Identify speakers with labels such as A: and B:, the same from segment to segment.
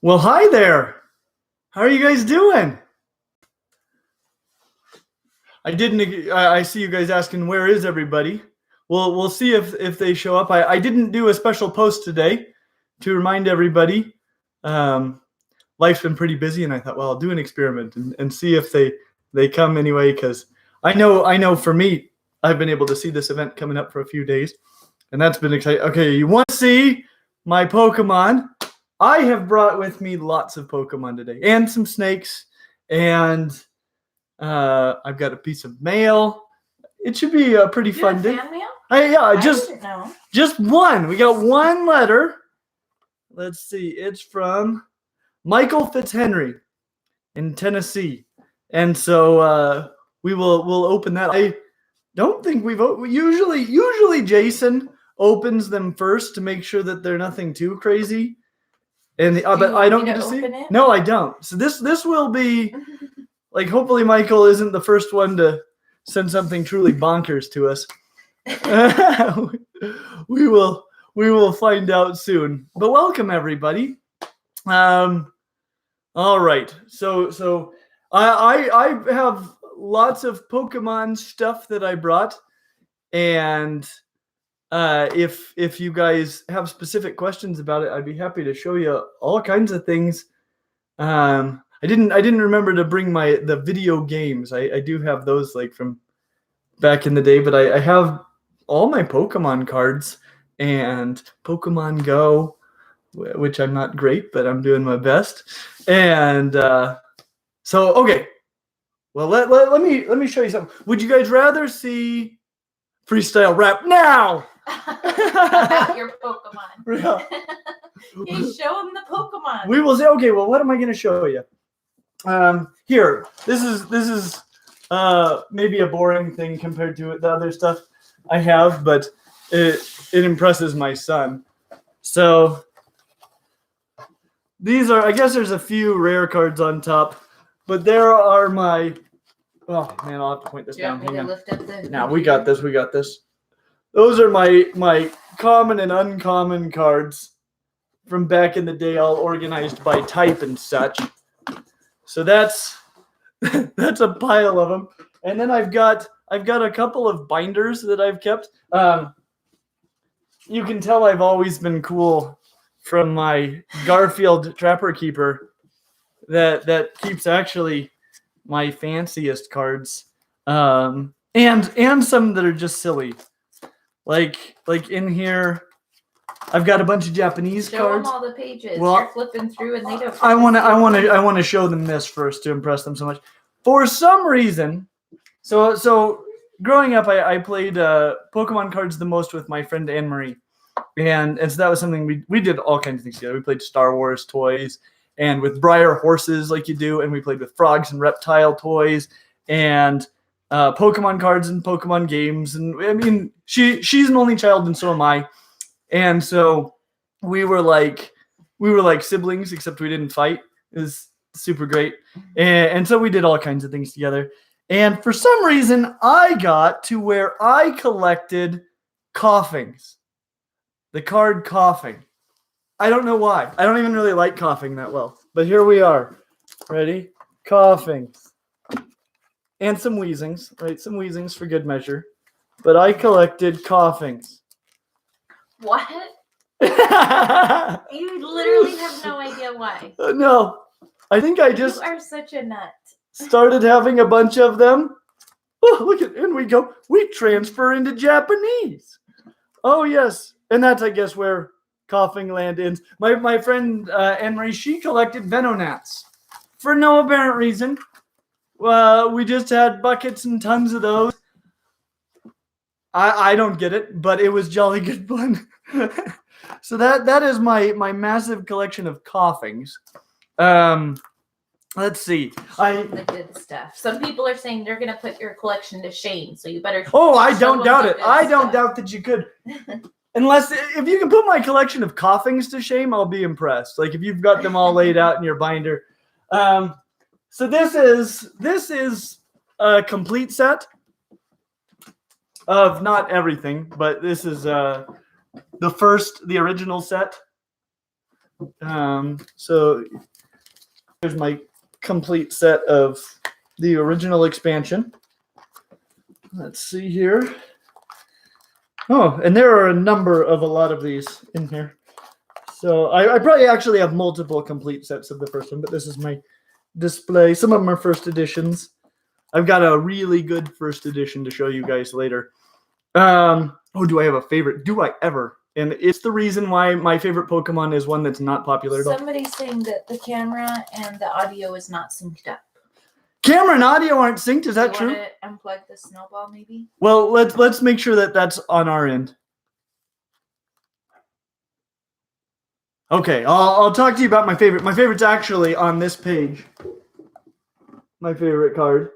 A: Well, hi there. How are you guys doing? I see you guys asking where is everybody. We'll see if they show up. I didn't do a special post today to remind everybody. Life's been pretty busy, and I thought, well, I'll do an experiment and see if they come anyway. Because I know for me, I've been able to see this event coming up for a few days, and that's been exciting. Okay, you want to see my Pokemon? I have brought with me lots of Pokemon today, and some snakes, and I've got a piece of mail. It should be a pretty fun day.
B: Fan mail?
A: I
B: didn't know.
A: Just one. We got one letter. Let's see. It's from Michael Fitzhenry in Tennessee, and so we'll open that. I don't think usually Jason opens them first to make sure that they're nothing too crazy. And but I don't get to see. No, I don't. So this will be like, hopefully Michael isn't the first one to send something truly bonkers to us. we will find out soon. But welcome everybody. All right. So I have lots of Pokemon stuff that I brought, and if you guys have specific questions about it, I'd be happy to show you all kinds of things. I didn't remember to bring the video games. I do have those like from back in the day, but I have all my Pokemon cards and Pokemon Go, which I'm not great, but I'm doing my best. And so okay, well let me show you something. Would you guys rather see freestyle rap now?
B: About your Pokemon.
A: Yeah.
B: You show them the Pokemon.
A: We will say, okay, well, what am I going to show you? Here, this is maybe a boring thing compared to the other stuff I have, but it impresses my son. So these are, I guess there's a few rare cards on top, but there are my, oh man, I'll have to point this down. Hang on. Now we got this. Those are my common and uncommon cards from back in the day, all organized by type and such. So that's a pile of them. And then I've got a couple of binders that I've kept. You can tell I've always been cool from my Garfield Trapper Keeper that keeps actually my fanciest cards. And some that are just silly. Like in here, I've got a bunch of Japanese cards.
B: Show them all the pages.
A: Well,
B: you're flipping through, and they don't.
A: I want to show them this first to impress them so much. For some reason, so growing up, I played Pokemon cards the most with my friend Anne Marie, and so that was something we did all kinds of things together. We played Star Wars toys, and with Briar horses like you do, and we played with frogs and reptile toys, and Pokemon cards and Pokemon games. And I mean, she's an only child and so am I. And so we were like siblings, except we didn't fight. It was super great. And so we did all kinds of things together. And for some reason, I got to where I collected coughings. The card coughing. I don't know why. I don't even really like coughing that well. But here we are. Ready? Coughings. And some wheezings, right? Some wheezings for good measure. But I collected coughings.
B: What? You literally have no idea why.
A: No. I think I just...
B: You are such a nut.
A: Started having a bunch of them. Oh, look at, and we go. We transfer into Japanese. Oh, yes. And that's, I guess, where coughing land ends. My friend Anne-Marie, she collected Venonats. For no apparent reason. We just had buckets and tons of those. I don't get it, but it was jolly good fun. So that is my massive collection of coughings. Let's see.
B: The good stuff. Some people are saying they're gonna put your collection to shame, so you better.
A: Oh, I don't doubt it. I don't doubt that you could. Unless if you can put my collection of coughings to shame, I'll be impressed. Like if you've got them all laid out in your binder. So this is a complete set of not everything, but this is the original set So here's my complete set of the original expansion. Let's see here. Oh, and there are a lot of these in here. So I probably actually have multiple complete sets of the first one, but this is my display. Some of them are first editions. I've got a really good first edition to show you guys later. Do I have a favorite? Do I ever? And it's the reason why my favorite Pokemon is one that's not popular at all.
B: Somebody's saying that the camera and the audio is not synced up.
A: Camera and audio aren't synced. Is that true?
B: Want to unplug the snowball, maybe?
A: Well, let's make sure that that's on our end. Okay, I'll talk to you about my favorite. My favorite's actually on this page. My favorite card.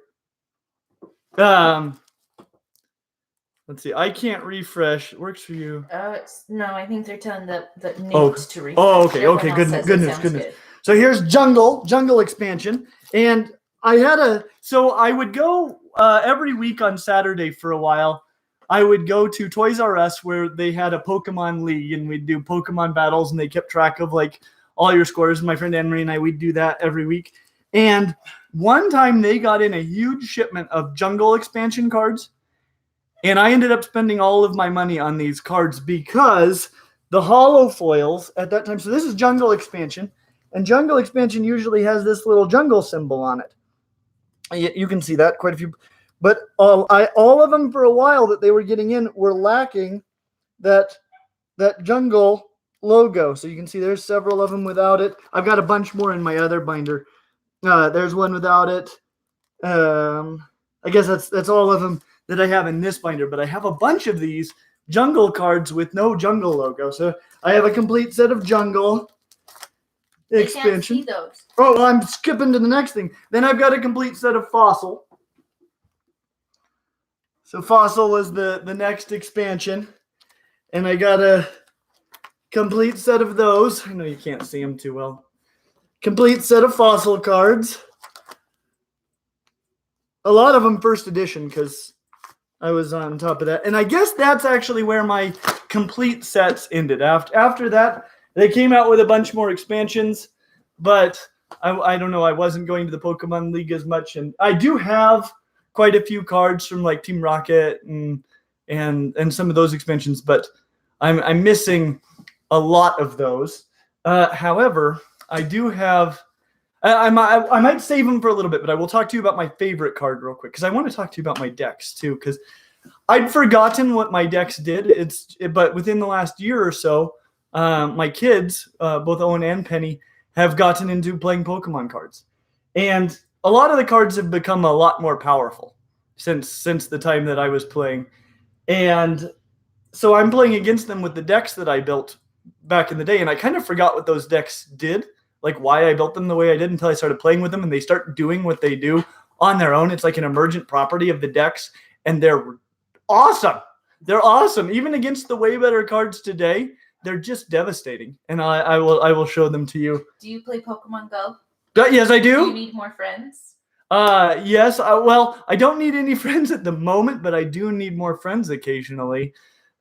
A: Let's see. I can't refresh. Works for you.
B: No, I think they're telling the Nate to refresh.
A: Oh, okay.
B: Everyone else says
A: Goodness.
B: good.
A: So here's Jungle expansion, and I would go every week on Saturday for a while. I would go to Toys R Us where they had a Pokemon League, and we'd do Pokemon battles, and they kept track of like all your scores. My friend Anne-Marie and I, we'd do that every week. And one time they got in a huge shipment of Jungle expansion cards, and I ended up spending all of my money on these cards because the holo foils at that time. So this is Jungle expansion, and Jungle expansion usually has this little jungle symbol on it. You can see that quite a few. But all of them for a while that they were getting in were lacking that jungle logo. So you can see there's several of them without it. I've got a bunch more in my other binder. There's one without it. I guess that's all of them that I have in this binder. But I have a bunch of these jungle cards with no jungle logo. So I have a complete set of jungle expansion.
B: Can't see those.
A: Oh, well, I'm skipping to the next thing. Then I've got a complete set of fossil. So Fossil was the next expansion, and I got a complete set of those. I know you can't see them too well. Complete set of Fossil cards. A lot of them first edition because I was on top of that. And I guess that's actually where my complete sets ended. After that, they came out with a bunch more expansions, but I don't know. I wasn't going to the Pokemon League as much, and I do have quite a few cards from like Team Rocket and some of those expansions, but I'm missing a lot of those. However, I do have. I might save them for a little bit, but I will talk to you about my favorite card real quick because I want to talk to you about my decks too. Because I'd forgotten what my decks did. But within the last year or so, my kids, both Owen and Penny, have gotten into playing Pokemon cards, and a lot of the cards have become a lot more powerful since the time that I was playing. And so I'm playing against them with the decks that I built back in the day. And I kind of forgot what those decks did, like why I built them the way I did until I started playing with them. And they start doing what they do on their own. It's like an emergent property of the decks. And they're awesome. They're awesome. Even against the way better cards today, they're just devastating. And I will show them to you.
B: Do you play Pokemon Go?
A: Yes, I do.
B: Do you need more friends?
A: Yes. Well, I don't need any friends at the moment, but I do need more friends occasionally.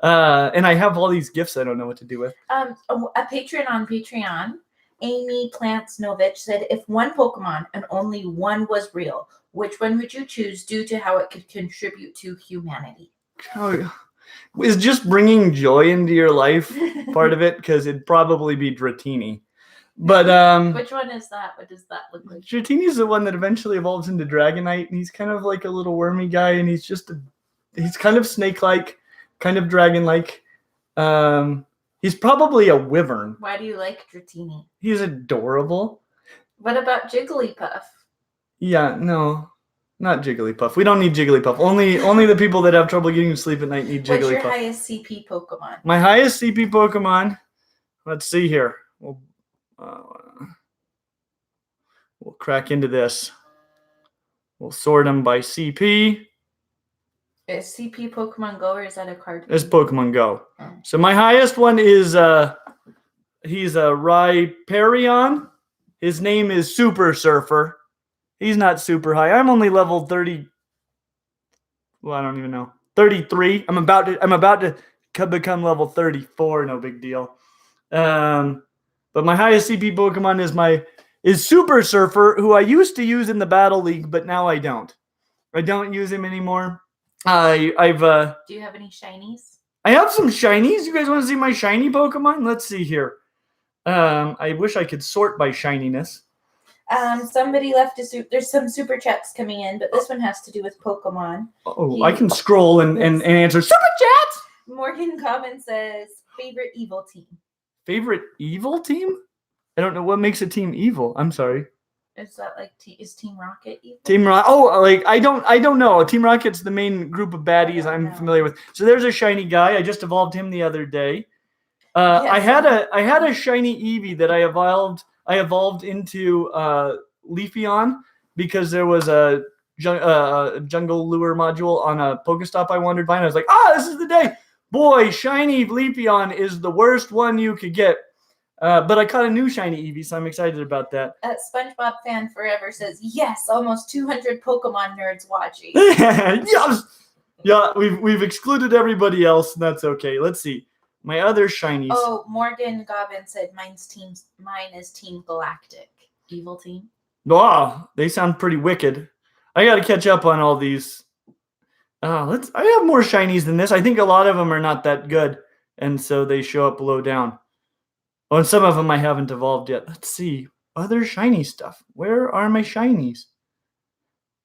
A: And I have all these gifts I don't know what to do with.
B: A patron on Patreon, Amy Plants Novich, said, if one Pokemon and only one was real, which one would you choose due to how it could contribute to humanity?
A: Oh, is just bringing joy into your life part of it? Because it'd probably be Dratini. But
B: which one is that? What does that look like?
A: Dratini's the one that eventually evolves into Dragonite, and he's kind of like a little wormy guy, and he's kind of snake-like, kind of dragon-like. He's probably a wyvern.
B: Why do you like Dratini?
A: He's adorable.
B: What about Jigglypuff?
A: Yeah, no, not Jigglypuff. We don't need Jigglypuff. Only the people that have trouble getting to sleep at night need Jigglypuff.
B: What's your highest CP Pokemon?
A: My highest CP Pokemon. Let's see here. We'll crack into this. We'll sort them by CP.
B: Is CP Pokemon Go or is that a card?
A: It's Pokemon Go.
B: Oh.
A: So my highest one is he's a Rhyperion. His name is Super Surfer. He's not super high. I'm only level 30. Well, I don't even know. 33. I'm about to become level 34. No big deal. But my highest CP Pokemon is Super Surfer, who I used to use in the Battle League, but now I don't. I don't use him anymore.
B: Do you have any shinies?
A: I have some shinies. You guys want to see my shiny Pokemon? Let's see here. I wish I could sort by shininess.
B: Somebody left there's some super chats coming in, but this one has to do with Pokemon.
A: Oh, I can scroll and answer super chats.
B: Morgan Common says, favorite evil team.
A: Favorite evil team? I don't know what makes a team evil. I'm sorry.
B: Is that like is Team Rocket evil?
A: Team Rocket. Oh, like I don't know. Team Rocket's the main group of baddies I'm familiar with. So there's a shiny guy. I just evolved him the other day. Yes. I had a shiny Eevee that I evolved into Leafeon because there was a jungle lure module on a Pokestop I wandered by, and I was like, this is the day. Boy, shiny Leafeon is the worst one you could get. But I caught a new shiny Eevee, so I'm excited about that.
B: SpongeBob Fan Forever says, yes, almost 200 Pokemon nerds watching.
A: Yes! Yeah, we've excluded everybody else, and that's okay. Let's see. My other shinies.
B: Oh, Morgan Gobbin said mine is Team Galactic. Evil team.
A: Wow, they sound pretty wicked. I got to catch up on all these. I have more shinies than this. I think a lot of them are not that good, and so they show up low down. Oh, and some of them I haven't evolved yet. Let's see. Other shiny stuff. Where are my shinies?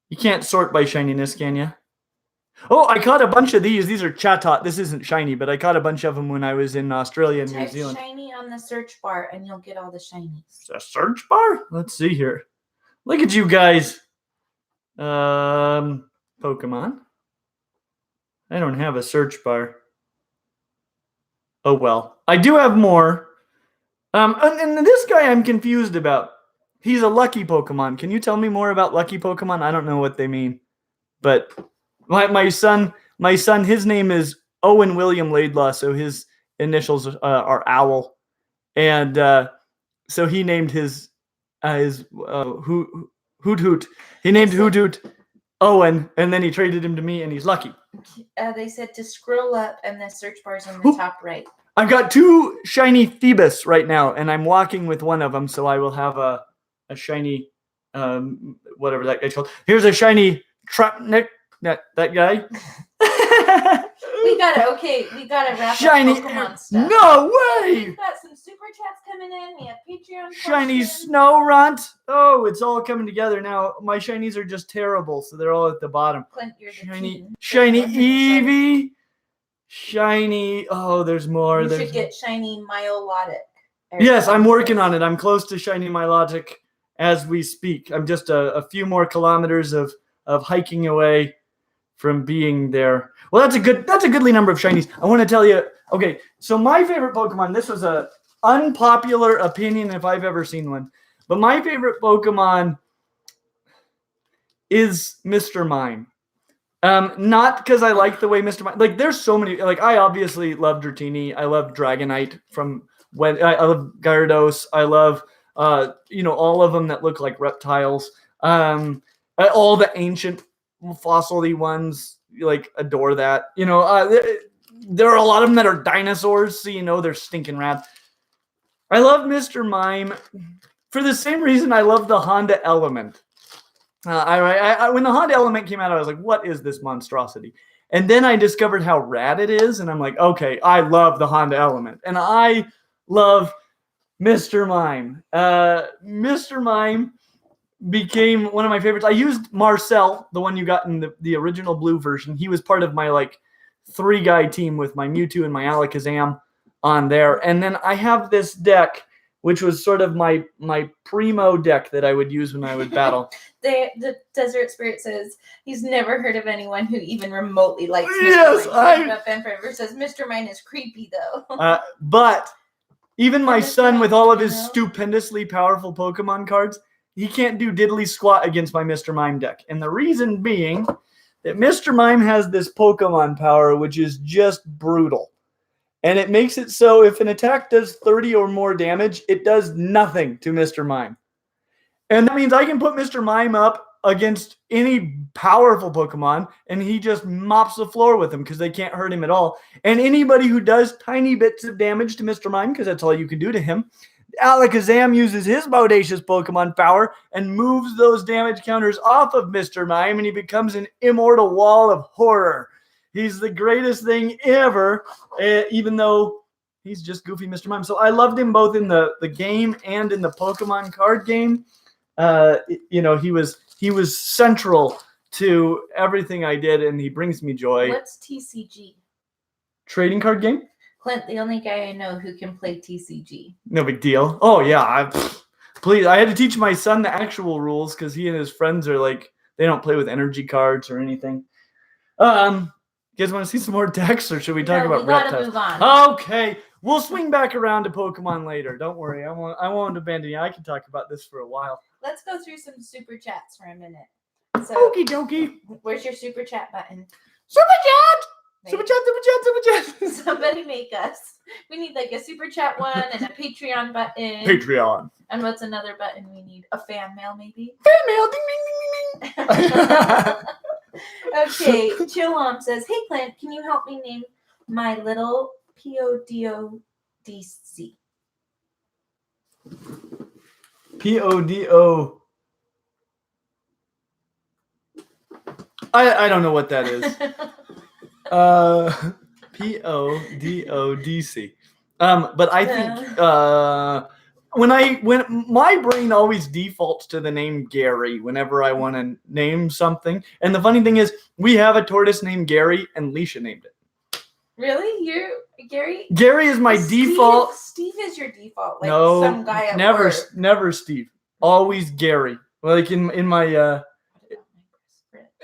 A: You can't sort by shininess, can you? Oh, I caught a bunch of these. These are Chatot. This isn't shiny, but I caught a bunch of them when I was in Australia and New Zealand.
B: Type shiny on the search bar and you'll get all the shinies.
A: A search bar? Let's see here. Look at you guys. Pokemon. I don't have a search bar. Oh, well. I do have more. And this guy I'm confused about. He's a lucky Pokemon. Can you tell me more about lucky Pokemon? I don't know what they mean. But my son, his name is Owen William Laidlaw, so his initials are Owl. And so he named his Hoot Hoot. He named Hoot Hoot Owen, and then he traded him to me, and he's lucky.
B: They said to scroll up, and the search bar's in the top right.
A: I've got 2 shiny Phoebus right now, and I'm walking with one of them, so I will have a shiny, whatever that guy's called. Here's a shiny Trapnik, that guy.
B: We gotta wrap
A: shiny,
B: up Pokemon stuff.
A: No way!
B: We've got some super chats coming in. We have Patreon
A: shiny
B: questions.
A: Snorunt. Oh, it's all coming together now. My shinies are just terrible, so they're all at the bottom.
B: Clint, you're the king.
A: Shiny Eevee. Shiny. Oh, there's more.
B: You should get shiny Milotic.
A: Yes, I'm working on it. I'm close to shiny Milotic as we speak. I'm just a few more kilometers of hiking away from being there. Well, that's a goodly number of shinies. I want to tell you. Okay, so my favorite Pokemon. This was a unpopular opinion if I've ever seen one, but my favorite Pokemon is Mr. Mime. Not because I like the way Mr. Mime, like there's so many, like I obviously love Dratini. I love Dragonite from when I love Gyarados. I love, all of them that look like reptiles. All the ancient fossil-y ones, like adore that. There are a lot of them that are dinosaurs, so they're stinking rad. I love Mr. Mime for the same reason I love the Honda Element. When the Honda Element came out, I was like, what is this monstrosity? And then I discovered how rad it is, and I'm like, okay, I love the Honda Element. And I love Mr. Mime. Mr. Mime became one of my favorites. I used Marcel, the one you got in the original blue version. He was part of my 3-guy team with my Mewtwo and my Alakazam on there. And then I have this deck, which was sort of my primo deck that I would use when I would battle.
B: The Desert Spirit says he's never heard of anyone who even remotely likes Mr.
A: Yes,
B: Mime. Ben Forever says Mr. Mime is creepy though.
A: But even my son, with all of his stupendously powerful Pokemon cards, he can't do diddly squat against my Mr. Mime deck. And the reason being that Mr. Mime has this Pokemon power, which is just brutal. And it makes it so if an attack does 30 or more damage, it does nothing to Mr. Mime. And that means I can put Mr. Mime up against any powerful Pokemon, and he just mops the floor with them because they can't hurt him at all. And anybody who does tiny bits of damage to Mr. Mime, because that's all you can do to him, Alakazam uses his bodacious Pokemon power and moves those damage counters off of Mr. Mime, and he becomes an immortal wall of horror. He's the greatest thing ever, even though he's just goofy Mr. Mime. So I loved him both in the game and in the Pokemon card game. He was central to everything I did, and he brings me joy.
B: What's TCG?
A: Trading card game?
B: Clint, the only guy I know who can play TCG.
A: No big deal. Oh yeah, please. I had to teach my son the actual rules because he and his friends are like they don't play with energy cards or anything. You guys want to see some more decks, or should we talk about reptiles?
B: Move on.
A: Okay, we'll swing back around to Pokemon later. Don't worry, I won't abandon you. I can talk about this for a while.
B: Let's go through some super chats for a minute. So,
A: Okie dokie.
B: Where's your super chat button?
A: Super chat.
B: Wait.
A: Super chat. Super chat. Super chat.
B: Somebody make us. We need like a super chat one and a Patreon button.
A: Patreon.
B: And what's another button we need? A fan mail, maybe?
A: Fan mail. Ding ding ding ding ding.
B: Okay, Chillom says, "Hey Clint, can you help me name my little PODODC?"
A: PODO. I don't know what that is. PODODC. But I think when my brain always defaults to the name Gary whenever I want to name something. And the funny thing is, we have a tortoise named Gary, and Leisha named it.
B: Really? You, Gary?
A: Gary is my default.
B: Steve is your default. Like
A: no,
B: some guy at
A: never,
B: work.
A: never Steve. Always Gary. Like in my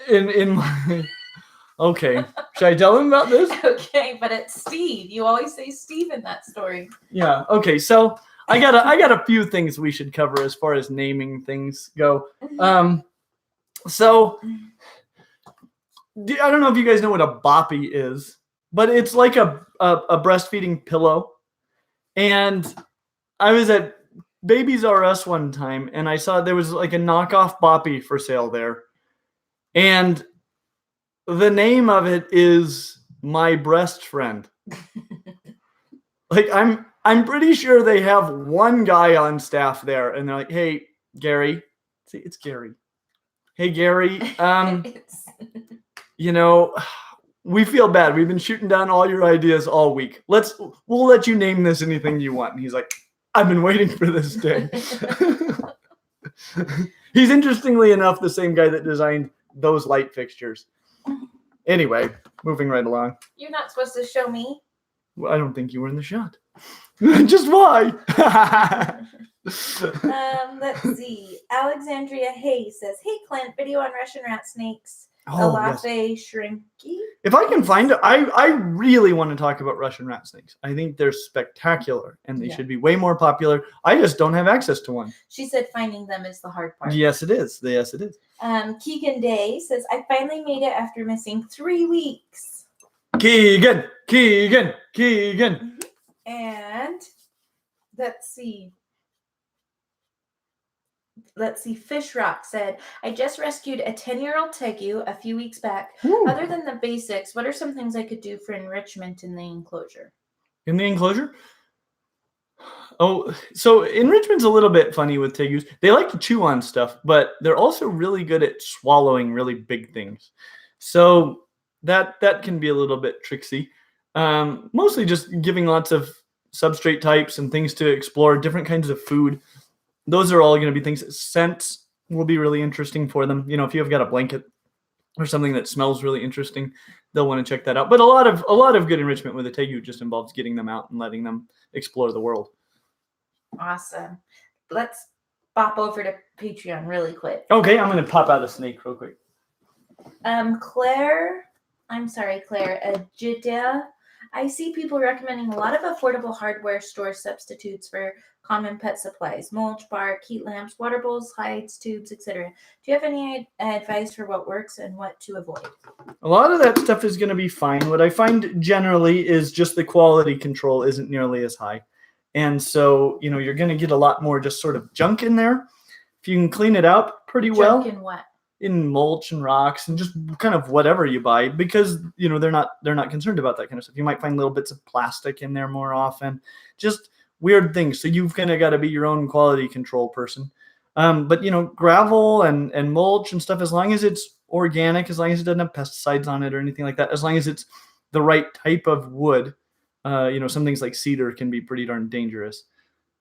A: in my. Okay, should I tell him about this?
B: Okay, but it's Steve. You always say Steve in that story.
A: Yeah. Okay. So I got a few things we should cover as far as naming things go. So I don't know if you guys know what a boppy is, but it's like a breastfeeding pillow. And I was at Babies R Us one time, and I saw there was like a knockoff boppy for sale there, and the name of it is My Breast Friend. Like I'm pretty sure they have one guy on staff there, and they're like, "Hey, Gary." See, it's Gary. "Hey, Gary, we feel bad. We've been shooting down all your ideas all week. We'll let you name this anything you want." And he's like, "I've been waiting for this day." He's interestingly enough the same guy that designed those light fixtures. Anyway, moving right along.
B: You're not supposed to show me.
A: Well, I don't think you were in the shot. Just why?
B: Let's see. Alexandria Hay says, "Hey Clint, video on Russian rat snakes.
A: Oh,
B: Alafe shrinky."
A: If I can find it, I really want to talk about Russian rat snakes. I think they're spectacular, and they should be way more popular. I just don't have access to one.
B: She said finding them is the hard part.
A: Yes, it is. Yes, it is.
B: Keegan Day says, "I finally made it after missing 3 weeks."
A: Keegan.
B: And let's see. Fish Rock said, "I just rescued a 10-year-old tegu a few weeks back.
A: Ooh.
B: Other than the basics, what are some things I could do for enrichment in the enclosure?"
A: In the enclosure? Oh, so enrichment's a little bit funny with tegus. They like to chew on stuff, but they're also really good at swallowing really big things. So that can be a little bit tricksy. Mostly just giving lots of substrate types and things to explore, different kinds of food. Those are all going to be things. Scents will be really interesting for them. If you've got a blanket or something that smells really interesting, they'll want to check that out. But a lot of good enrichment with a tegu just involves getting them out and letting them explore the world.
B: Awesome. Let's bop over to Patreon really quick.
A: Okay, I'm going to pop out a snake real quick.
B: Claire, Jidda. I see people recommending a lot of affordable hardware store substitutes for common pet supplies: mulch, bark, heat lamps, water bowls, hides, tubes, etc. Do you have any advice for what works and what to avoid?
A: A lot of that stuff is going to be fine. What I find generally is just the quality control isn't nearly as high. And so, you're going to get a lot more just sort of junk in there. If you can clean it up pretty well.
B: Junk in what?
A: In mulch and rocks and just kind of whatever you buy, because they're not concerned about that kind of stuff. You might find little bits of plastic in there more often. Just weird things. So you've kind of got to be your own quality control person. But gravel and mulch and stuff, as long as it's organic, as long as it doesn't have pesticides on it or anything like that, as long as it's the right type of wood, some things like cedar can be pretty darn dangerous.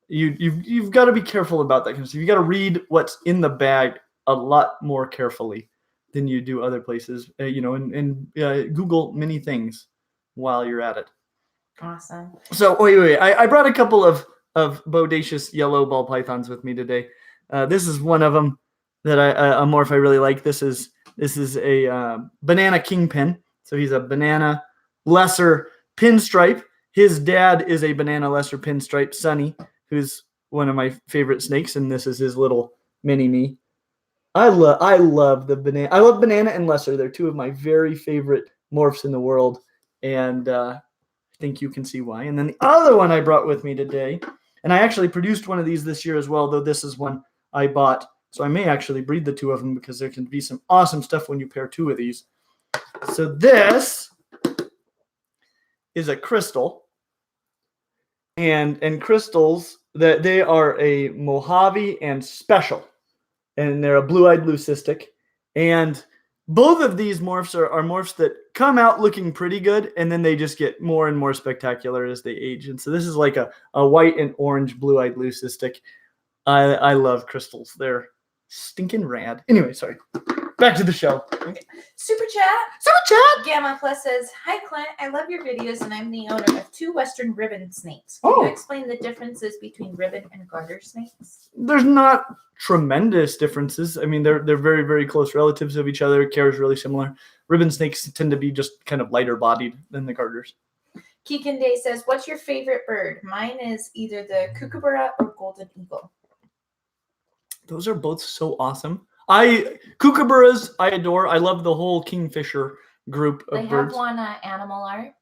A: You've got to be careful about that kind of stuff. You got to read what's in the bag a lot more carefully than you do other places. And Google many things while you're at it.
B: Awesome.
A: So wait. I brought a couple of bodacious yellow ball pythons with me today. This is one of them that a morph I really like. This is a banana kingpin. So he's a banana lesser pinstripe. His dad is a banana lesser pinstripe, Sunny, who's one of my favorite snakes, and this is his little mini me. I love the banana. I love banana and lesser. They're two of my very favorite morphs in the world, and I think you can see why. And then the other one I brought with me today, and I actually produced one of these this year as well, though this is one I bought. So I may actually breed the two of them because there can be some awesome stuff when you pair two of these. So this is a crystal, and crystals, that they are a Mojave and special, and they're a blue-eyed leucistic. And both of these morphs are morphs that come out looking pretty good, and then they just get more and more spectacular as they age. And so this is like a white and orange blue-eyed leucistic. I love crystals. They're stinking rad. Anyway, sorry. Back to the show.
B: Okay. Super chat. Gamma Plus says, "Hi Clint, I love your videos, and I'm the owner of 2 Western ribbon snakes. Can you explain the differences between ribbon and garter snakes?"
A: There's not tremendous differences. I mean, they're very, very close relatives of each other. Care is really similar. Ribbon snakes tend to be just kind of lighter bodied than the garters.
B: Keegan Day says, "What's your favorite bird?" Mine is either the kookaburra or golden eagle.
A: Those are both so awesome. Kookaburras, I adore. I love the whole kingfisher group of birds.
B: They have one Animal Ark.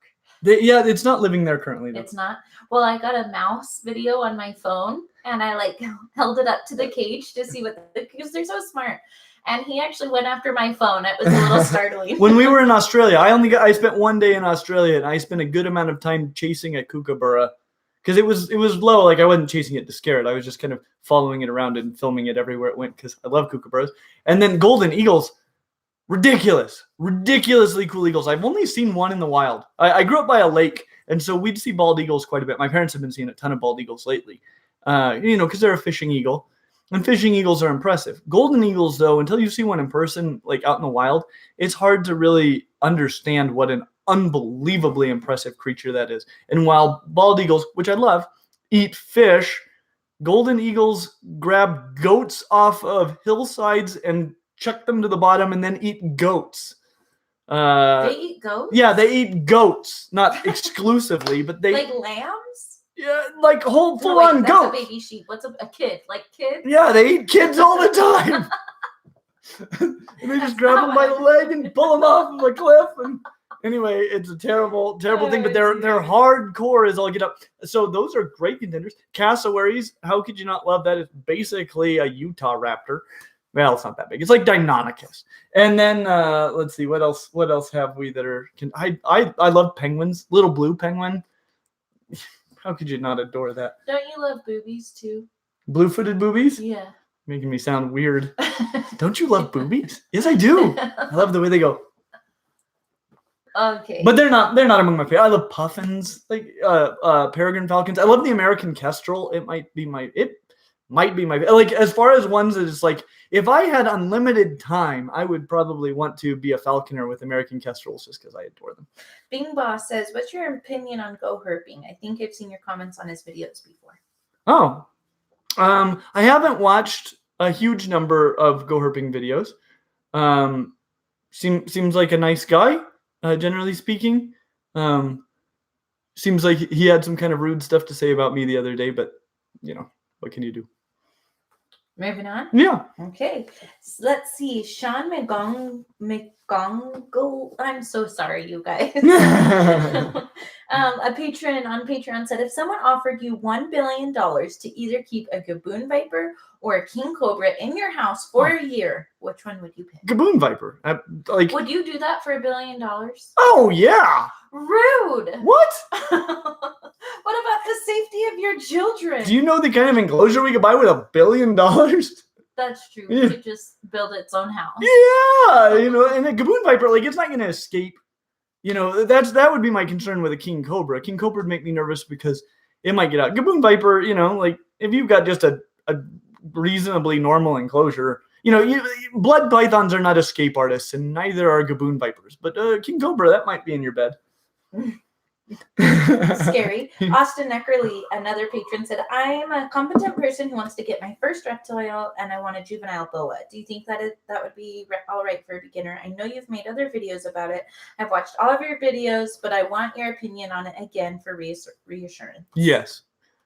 A: It's not living there currently, though.
B: It's not. Well, I got a mouse video on my phone, and I held it up to the cage to see because they're so smart. And he actually went after my phone. It was a little startling.
A: When we were in Australia, I spent one day in Australia, and I spent a good amount of time chasing a kookaburra. Because it was low, like I wasn't chasing it to scare it. I was just kind of following it around and filming it everywhere it went because I love kookaburras. And then golden eagles, ridiculously cool eagles. I've only seen one in the wild. I grew up by a lake, and so we'd see bald eagles quite a bit. My parents have been seeing a ton of bald eagles lately, because they're a fishing eagle. And fishing eagles are impressive. Golden eagles, though, until you see one in person, like out in the wild, it's hard to really understand what an unbelievably impressive creature that is. And while bald eagles, which I love, eat fish, golden eagles grab goats off of hillsides and chuck them to the bottom and then eat goats.
B: They eat goats?
A: Yeah, they eat goats. Not exclusively, but they...
B: Like lambs?
A: Yeah, like full-on goats.
B: That's a baby sheep. What's a kid? Like kids?
A: Yeah, they eat kids all the time. And they just grab them by the leg and pull them off of a cliff. And anyway, it's a terrible thing. But they're hardcore as all get up. So those are great contenders. Cassowaries, how could you not love that? It's basically a Utah raptor. Well, it's not that big. It's like Deinonychus. And then let's see, what else have we that are? I love penguins. Little blue penguin. How could you not adore that?
B: Don't you love boobies too?
A: Blue-footed boobies?
B: Yeah.
A: Making me sound weird. Don't you love boobies? Yes, I do. I love the way they go.
B: Okay.
A: But they're not among my favorite. I love puffins, like peregrine falcons. I love the American kestrel. It might be my like, as far as ones that it's like, if I had unlimited time, I would probably want to be a falconer with American kestrels just because I adore them.
B: Bing Boss says, "What's your opinion on go herping?" I think I've seen your comments on his videos before.
A: Oh, I haven't watched a huge number of go herping videos. Seems like a nice guy, generally speaking. Seems like he had some kind of rude stuff to say about me the other day, but what can you do?
B: Moving on?
A: Yeah.
B: Okay. So let's see. Sean McGongle. I'm so sorry, you guys. A patron on Patreon said, "If someone offered you $1 billion to either keep a gaboon viper or a king cobra in your house for a year, which one would you pick?"
A: Gaboon viper.
B: Would you do that for $1 billion?
A: Oh, yeah.
B: Rude.
A: What?
B: What about the safety of your children.
A: Do you know the kind of enclosure we could buy with $1 billion?
B: That's true.
A: Yeah.
B: We could just build its own house.
A: Yeah, and a gaboon viper, like, it's not going to escape. That would be my concern with a king cobra. King cobra would make me nervous because it might get out. Gaboon viper, like, if you've got just a reasonably normal enclosure, blood pythons are not escape artists, and neither are gaboon vipers. But king cobra, that might be in your bed.
B: Scary. Austin Neckerly, another patron, said, I'm a competent person who wants to get my first reptile and I want a juvenile boa. Do you think that would be all right for a beginner? I know you've made other videos about it. I've watched all of your videos, but I want your opinion on it again for reassurance.
A: Yes.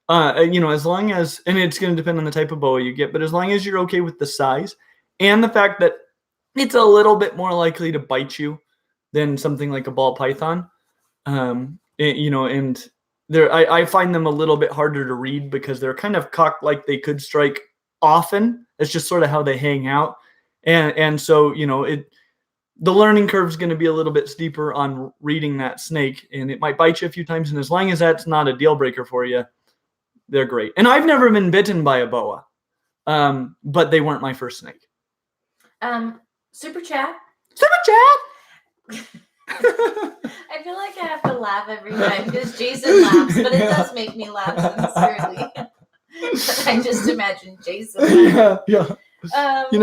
A: As long as, and it's going to depend on the type of boa you get, but as long as you're okay with the size and the fact that it's a little bit more likely to bite you than something like a ball python. And I find them a little bit harder to read because they're kind of cocked like they could strike often. It's just sort of how they hang out. And so, the learning curve is going to be a little bit steeper on reading that snake, and it might bite you a few times. And as long as that's not a deal breaker for you, they're great. And I've never been bitten by a boa, but they weren't my first snake.
B: Super chat. I feel like I have to laugh every time because Jason laughs, but it does make me laugh sincerely. I just imagine Jason laughing.
A: Yeah.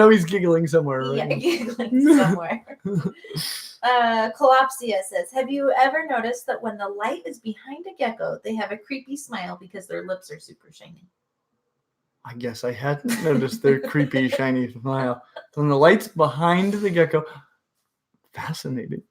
A: He's giggling somewhere, right?
B: Yeah, giggling somewhere. Collapsia says, have you ever noticed that when the light is behind a gecko, they have a creepy smile because their lips are super shiny?
A: I guess I hadn't noticed their creepy, shiny smile. When the light's behind the gecko, fascinating.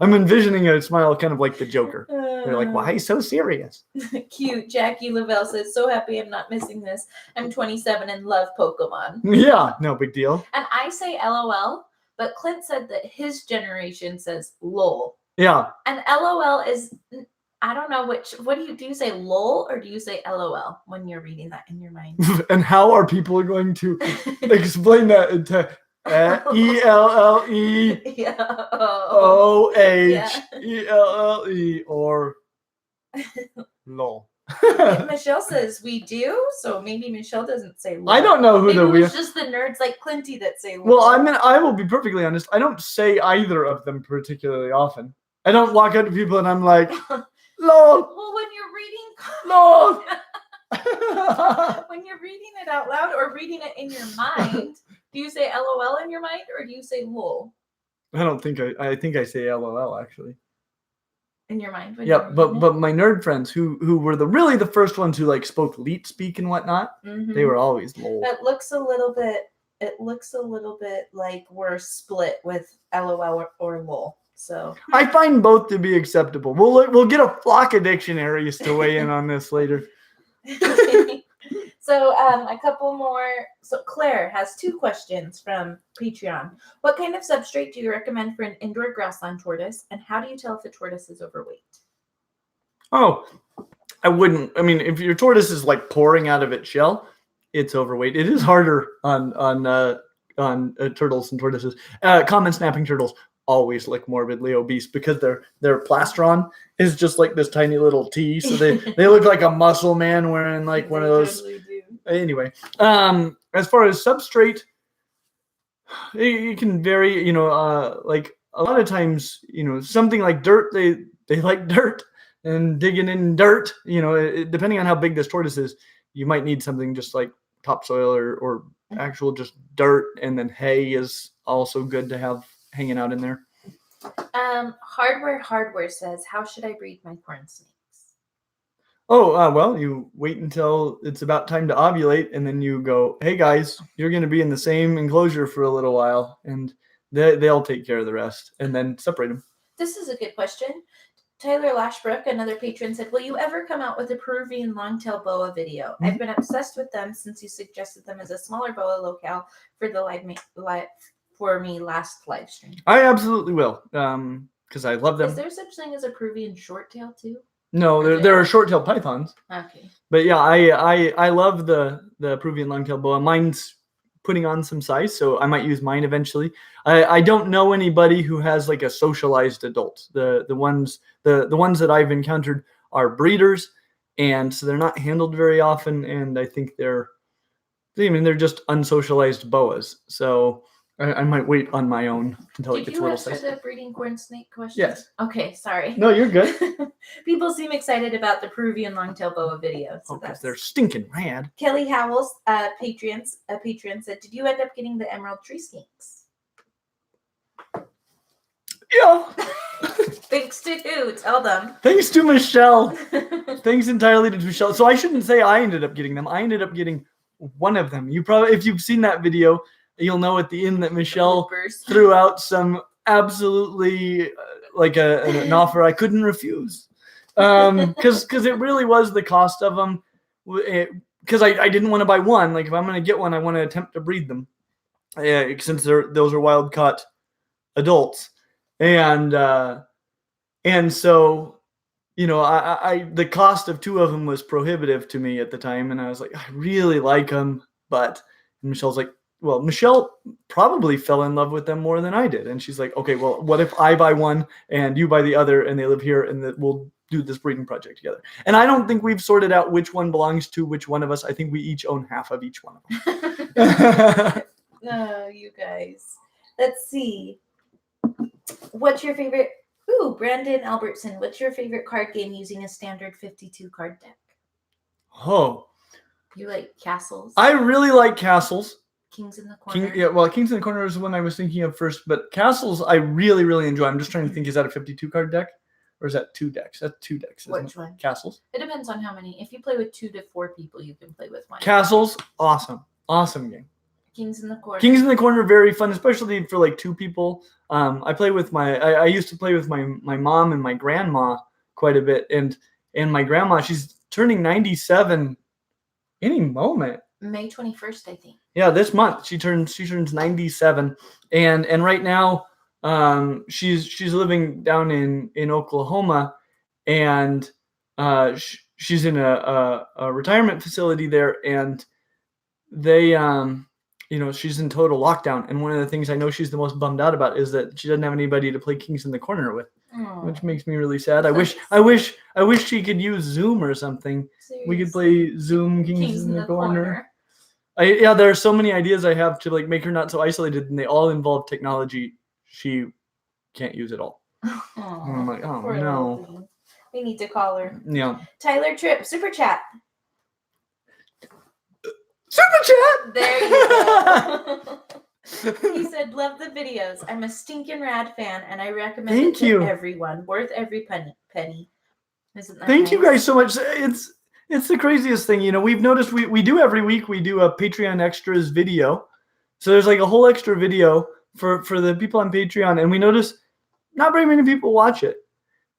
A: I'm envisioning a smile kind of like the Joker. They're like, why so serious?
B: Cute. Jackie Lavelle says, so happy I'm not missing this. I'm 27 and love Pokemon.
A: Yeah, no big deal.
B: And I say LOL, but Clint said that his generation says LOL.
A: Yeah.
B: And LOL is, I don't know what do you say LOL or do you say LOL when you're reading that in your mind?
A: And how are people going to explain that into ELLE OHELLE or LOL?
B: Michelle says we do, so maybe Michelle doesn't say LOL.
A: I don't know who
B: maybe
A: the
B: it's just the nerds like Clinty that say LOL.
A: Well, I will be perfectly honest. I don't say either of them particularly often. I don't walk up to people and I'm like, LOL.
B: Well, when you're reading
A: LOL.
B: when you're reading it out loud or reading it in your mind, do you say LOL in your mind or do you say LOL?
A: I think I say LOL actually.
B: In your mind?
A: Yeah, but my nerd friends who were really the first ones who like spoke leet speak and whatnot, they were always LOL.
B: It looks a little bit like we're split with LOL or LOL. So
A: I find both to be acceptable. We'll get a flock of dictionaries to weigh in on this later.
B: So a couple more. So Claire has 2 questions from Patreon. What kind of substrate do you recommend for an indoor grassland tortoise? And how do you tell if a tortoise is overweight?
A: Oh, I wouldn't. I mean, if your tortoise is like pouring out of its shell, it's overweight. It is harder on turtles and tortoises. Common snapping turtles always look morbidly obese because their plastron is just like this tiny little T. So they look like a muscle man wearing like one of those. Totally do. Anyway, as far as substrate, it can vary. Like a lot of times, something like dirt, they like dirt and digging in dirt. Depending on how big this tortoise is, you might need something just like topsoil or actual just dirt, and then hay is also good to have hanging out in there.
B: Hardware says, how should I breed my corn snakes?
A: Oh, well, you wait until it's about time to ovulate, and then you go, hey guys, you're going to be in the same enclosure for a little while, and they'll take care of the rest, and then separate them.
B: This is a good question. Tyler Lashbrook, another patron, said, will you ever come out with a Peruvian long-tail boa video? I've been obsessed with them since you suggested them as a smaller boa locale for me last live stream.
A: I absolutely will, because I love them.
B: Is there such thing as a Peruvian short tail too?
A: No, there are short-tailed pythons.
B: Okay.
A: But yeah, I love the Peruvian long-tail boa. Mine's putting on some size, so I might use mine eventually. I don't know anybody who has like a socialized adult. The ones that I've encountered are breeders, and so they're not handled very often. And I think they're just unsocialized boas. So I might wait on my own until it
B: Did
A: gets
B: you
A: a little
B: answer
A: size.
B: the breeding corn snake question?
A: Yes.
B: Okay, sorry.
A: No, you're good.
B: People seem excited about the Peruvian longtail boa video. So
A: Because they're stinking rad.
B: Kelly Howells, patron said, "Did you end up getting the emerald tree skinks?"
A: Yeah.
B: Thanks to who? Tell them.
A: Thanks to Michelle. Thanks entirely to Michelle. So I shouldn't say I ended up getting them. I ended up getting one of them. You probably, if you've seen that video, you'll know at the end that Michelle threw out some absolutely like an offer I couldn't refuse. Because it really was the cost of them. Because I didn't want to buy one. Like if I'm going to get one, I want to attempt to breed them. Since those are wild caught adults. And so, the cost of two of them was prohibitive to me at the time. And I was like, I really like them. But Michelle's like, well, Michelle probably fell in love with them more than I did. And she's like, okay, well, what if I buy one and you buy the other and they live here and we'll do this breeding project together? And I don't think we've sorted out which one belongs to which one of us. I think we each own half of each one of them.
B: Oh, you guys. Let's see. What's your favorite? Ooh, Brandon Albertson. What's your favorite card game using a standard 52 card deck?
A: Oh.
B: You like castles?
A: I really like castles.
B: Kings in the Corner.
A: Kings in the Corner is the one I was thinking of first, but castles I really, really enjoy. I'm just trying to think, is that a 52 card deck? Or is that 2 decks? That's 2 decks.
B: Which one?
A: Castles.
B: It depends on how many. If you play with 2 to 4 people, you can play with one.
A: Castles, awesome. Awesome game.
B: Kings in the Corner.
A: Kings in the Corner, very fun, especially for like 2 people. I play with I used to play with my mom and my grandma quite a bit. And my grandma, she's turning 97 any moment.
B: May 21st, I think.
A: Yeah, this month she turns 97. And right now she's living down in Oklahoma, and she's in a retirement facility there, and they she's in total lockdown. And one of the things I know she's the most bummed out about is that she doesn't have anybody to play Kings in the Corner with. Aww. Which makes me really sad. I wish she could use Zoom or something. Seriously? We could play Zoom Kings in the Corner. There are so many ideas I have to like make her not so isolated, and they all involve technology she can't use at all.
B: Aww,
A: I'm like, oh no.
B: We need to call her.
A: Yeah.
B: Tyler Tripp, super chat.
A: Super chat.
B: There you go. He said, "Love the videos. I'm a stinking rad fan, and I recommend it to everyone. Worth every penny." Isn't that
A: Thank
B: nice?
A: you guys so much. It's the craziest thing. We've noticed we do every week. We do a Patreon extras video, so there's like a whole extra video for the people on Patreon, and we notice not very many people watch it.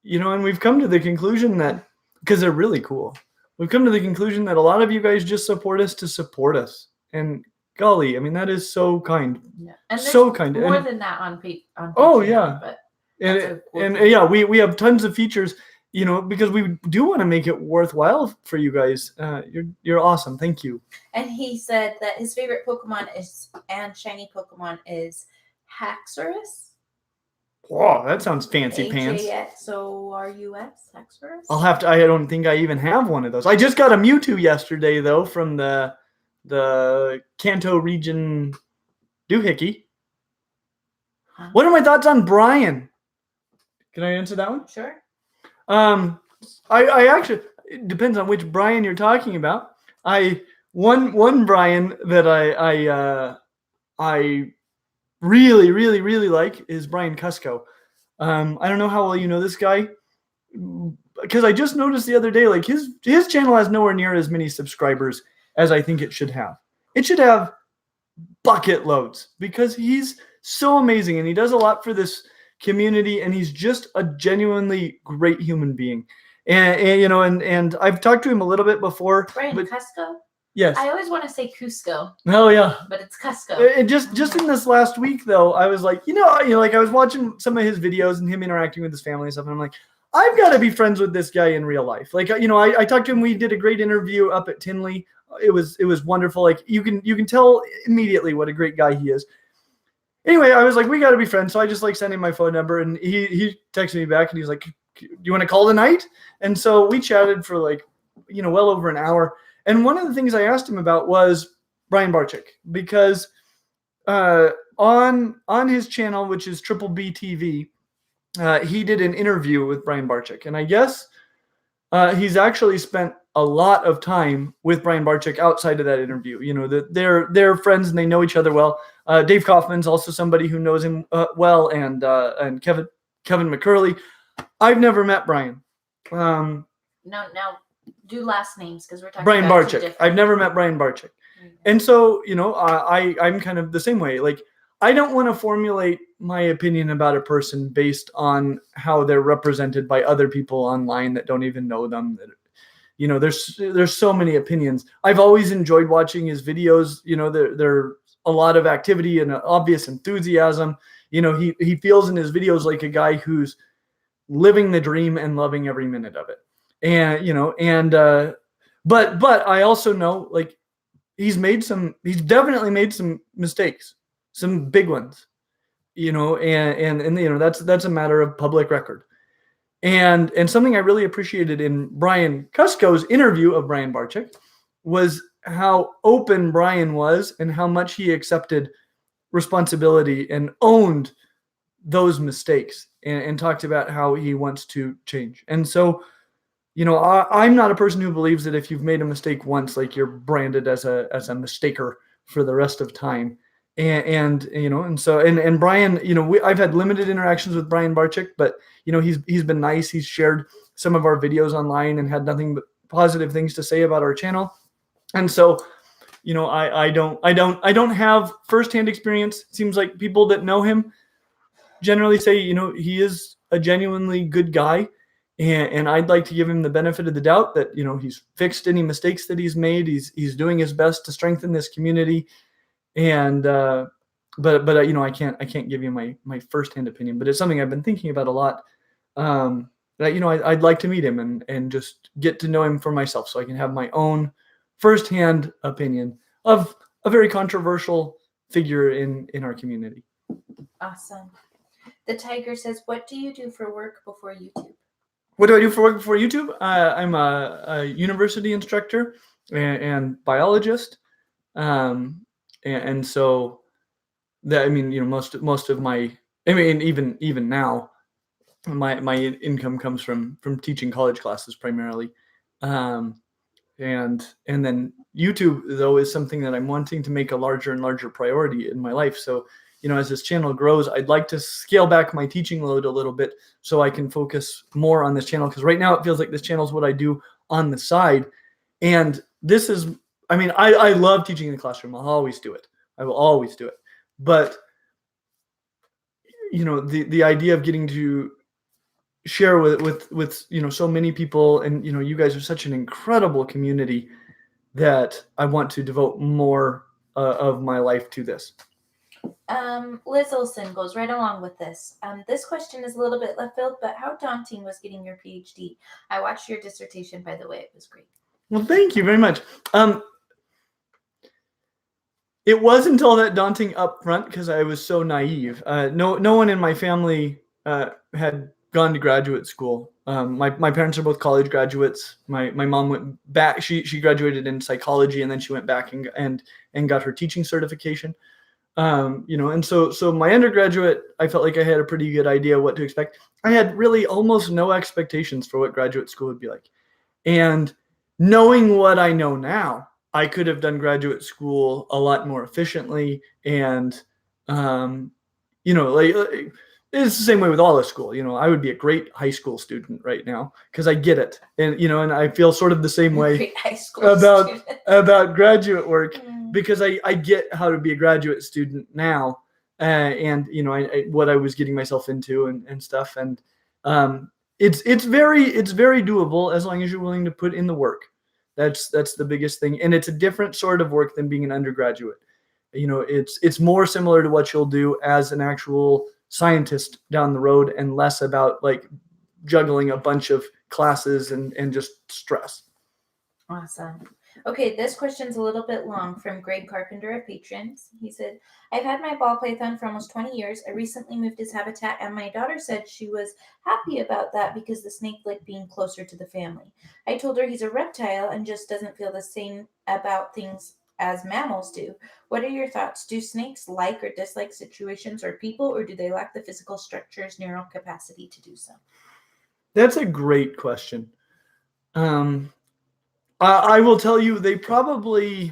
A: And we've come to the conclusion that because they're really cool. We've come to the conclusion that a lot of you guys just support us to support us. And golly, I mean, that is so kind.
B: Yeah. And
A: so kind.
B: More than that on Patreon.
A: Oh, yeah.
B: But
A: yeah, we have tons of features, because we do want to make it worthwhile for you guys. You're awesome. Thank you. And
B: he said that his favorite Pokemon and shiny Pokemon is Haxorus.
A: Whoa, that sounds fancy pants.
B: Haxorus. Haxorus?
A: I don't think I even have one of those. I just got a Mewtwo yesterday, though, from the Kanto region doohickey. Huh? What are my thoughts on Brian? Can I answer that one?
B: Sure.
A: I actually, it depends on which Brian you're talking about. One Brian that I really, really, really like is Brian Cusco. I don't know how well you know this guy, because I just noticed the other day, like his channel has nowhere near as many subscribers as I think it should have. It should have bucket loads because he's so amazing and he does a lot for this community, and he's just a genuinely great human being. And I've talked to him a little bit before.
B: Brian Cusco?
A: Yes.
B: I always want to say Cusco.
A: Oh yeah.
B: But it's Cusco.
A: And just in this last week though, I was like, like I was watching some of his videos and him interacting with his family and stuff, and I'm like, I've got to be friends with this guy in real life. Like, I talked to him. We did a great interview up at Tinley. It was wonderful. Like you can tell immediately what a great guy he is. Anyway, I was like, we got to be friends. So I just like sent him my phone number, and he texted me back, and he's like, do you want to call tonight? And so we chatted for like, well over an hour. And one of the things I asked him about was Brian Barczyk, because on his channel, which is Triple B TV, he did an interview with Brian Barczyk. And I guess he's actually spent a lot of time with Brian Barczyk outside of that interview. That they're friends and they know each other well. Dave Kaufman's also somebody who knows him well, and Kevin McCurley. I've never met Brian.
B: No, do last names because we're talking
A: Brian
B: about
A: Barczyk. I've never met Brian Barczyk. And so, I'm kind of the same way. Like, I don't want to formulate my opinion about a person based on how they're represented by other people online that don't even know them. There's so many opinions. I've always enjoyed watching his videos. There a lot of activity and obvious enthusiasm. He feels in his videos like a guy who's living the dream and loving every minute of it. And but I also know, like, he's definitely made some mistakes, some big ones, and that's a matter of public record. And something I really appreciated in Brian Cusco's interview of Brian Barczyk was how open Brian was and how much he accepted responsibility and owned those mistakes and talked about how he wants to change. And so, I'm not a person who believes that if you've made a mistake once, like, you're branded as a mistaker for the rest of time. And Brian, I've had limited interactions with Brian Barczyk, but he's been nice. He's shared some of our videos online and had nothing but positive things to say about our channel. And so, I don't have firsthand experience. It seems like people that know him generally say, he is a genuinely good guy. And I'd like to give him the benefit of the doubt that, he's fixed any mistakes that he's made. He's doing his best to strengthen this community. And, but I can't give you my firsthand opinion, but it's something I've been thinking about a lot. That, I'd like to meet him and just get to know him for myself so I can have my own firsthand opinion of a very controversial figure in our community.
B: Awesome. The Tiger says, what do you do for work before YouTube?
A: What do I do for work before YouTube? I'm a university instructor and biologist. And so that, most of my, even now, my income comes from teaching college classes primarily. And then YouTube, though, is something that I'm wanting to make a larger and larger priority in my life. So, as this channel grows, I'd like to scale back my teaching load a little bit so I can focus more on this channel. Because right now it feels like this channel is what I do on the side. And this is, I love teaching in the classroom. I'll always do it. I will always do it. But, the idea of getting to share with so many people, and, you guys are such an incredible community that I want to devote more of my life to this.
B: Liz Olson goes right along with this. This question is a little bit left field, but how daunting was getting your PhD? I watched your dissertation, by the way. It was great.
A: Well, thank you very much. It wasn't all that daunting up front because I was so naive. No one in my family had gone to graduate school. My parents are both college graduates. My mom went back. She graduated in psychology, and then she went back and got her teaching certification. And so my undergraduate, I felt like I had a pretty good idea what to expect. I had really almost no expectations for what graduate school would be like. And knowing what I know now, I could have done graduate school a lot more efficiently. And, it's the same way with all of school. I would be a great high school student right now because I get it. And, and I feel sort of the same way about graduate work. Because I get how to be a graduate student now, and what I was getting myself into and stuff, and it's very doable as long as you're willing to put in the work. That's the biggest thing, and it's a different sort of work than being an undergraduate. It's more similar to what you'll do as an actual scientist down the road, and less about like juggling a bunch of classes and just stress.
B: Awesome. Okay, this question's a little bit long from Greg Carpenter of Patrons. He said, I've had my ball python for almost 20 years. I recently moved his habitat, and my daughter said she was happy about that because the snake liked being closer to the family. I told her he's a reptile and just doesn't feel the same about things as mammals do. What are your thoughts? Do snakes like or dislike situations or people, or do they lack the physical structures, neural capacity to do so?
A: That's a great question. I will tell you, they probably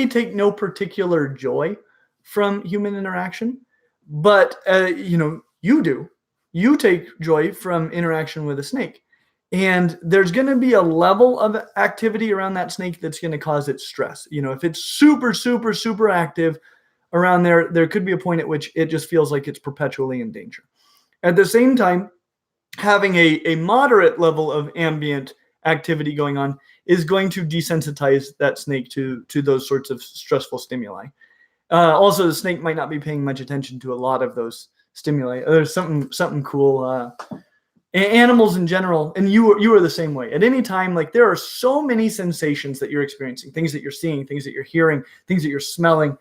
A: take no particular joy from human interaction, but you do. You take joy from interaction with a snake, and there's going to be a level of activity around that snake that's going to cause it stress. If it's super, super, super active around there could be a point at which it just feels like it's perpetually in danger. At the same time, having a moderate level of ambient activity going on is going to desensitize that snake to those sorts of stressful stimuli. Also, the snake might not be paying much attention to a lot of those stimuli. There's something cool. Animals in general, and you are the same way. At any time, like, there are so many sensations that you're experiencing, things that you're seeing, things that you're hearing, things that you're smelling,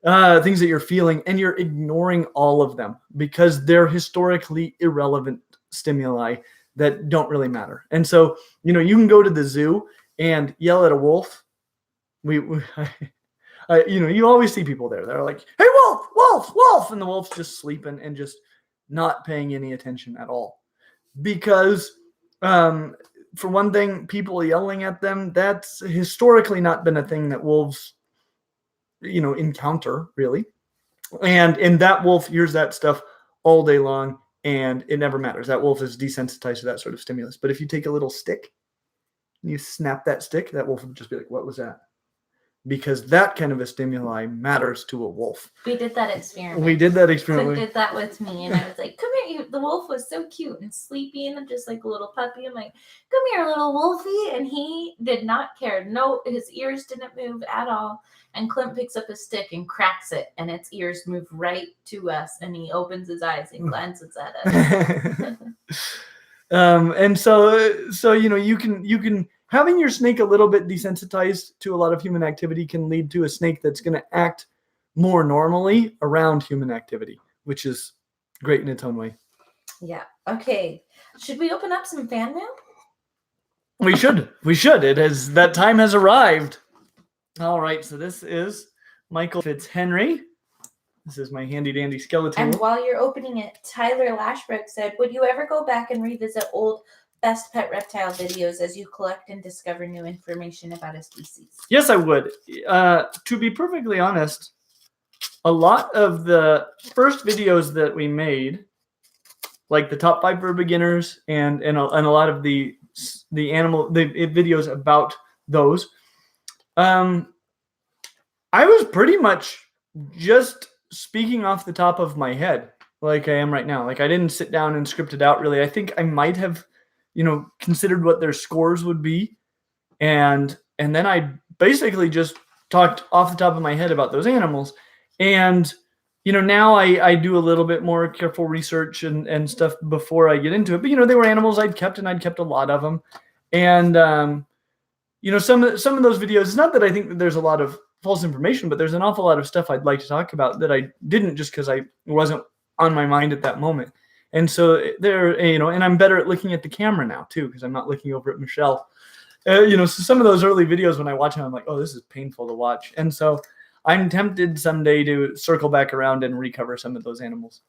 A: things that you're feeling, and you're ignoring all of them because they're historically irrelevant stimuli that don't really matter. And so, you can go to the zoo and yell at a wolf. You always see people there. They're like, "Hey, wolf, wolf, wolf," and the wolf's just sleeping and just not paying any attention at all. Because, for one thing, people yelling at them, that's historically not been a thing that wolves, encounter, really. And that wolf hears that stuff all day long, and it never matters. That wolf is desensitized to that sort of stimulus. But if you take a little stick and you snap that stick, that wolf would just be like, "What was that?" Because that kind of a stimuli matters to a wolf.
B: We did that experiment.
A: Clint
B: did that with me, and I was like, "Come here!" The wolf was so cute and sleepy, and just like a little puppy. I'm like, "Come here, little wolfie!" And he did not care. No, his ears didn't move at all. And Clint picks up a stick and cracks it, and its ears move right to us. And he opens his eyes and glances at us.
A: And so you can. Having your snake a little bit desensitized to a lot of human activity can lead to a snake that's going to act more normally around human activity, which is great in its own way.
B: Yeah. Okay. Should we open up some fan mail?
A: We should. That time has arrived. All right. So this is Michael Fitzhenry. This is my handy dandy skeleton.
B: And while you're opening it, Tyler Lashbrook said, "Would you ever go back and revisit old best pet reptile videos as you collect and discover new information about a species?"
A: Yes, I would. To be perfectly honest, a lot of the first videos that we made, like the top 5 for beginners and a lot of the videos about those, I was pretty much just speaking off the top of my head like I am right now. Like, I didn't sit down and script it out really. I think I might have considered what their scores would be. And then I basically just talked off the top of my head about those animals. And, now I do a little bit more careful research and stuff before I get into it. But, they were animals I'd kept, and I'd kept a lot of them. And, some of those videos, it's not that I think that there's a lot of false information, but there's an awful lot of stuff I'd like to talk about that I didn't, just because I wasn't on my mind at that moment. And so and I'm better at looking at the camera now too, because I'm not looking over at Michelle. So some of those early videos, when I watch them, I'm like, "Oh, this is painful to watch." And so I'm tempted someday to circle back around and recover some of those animals.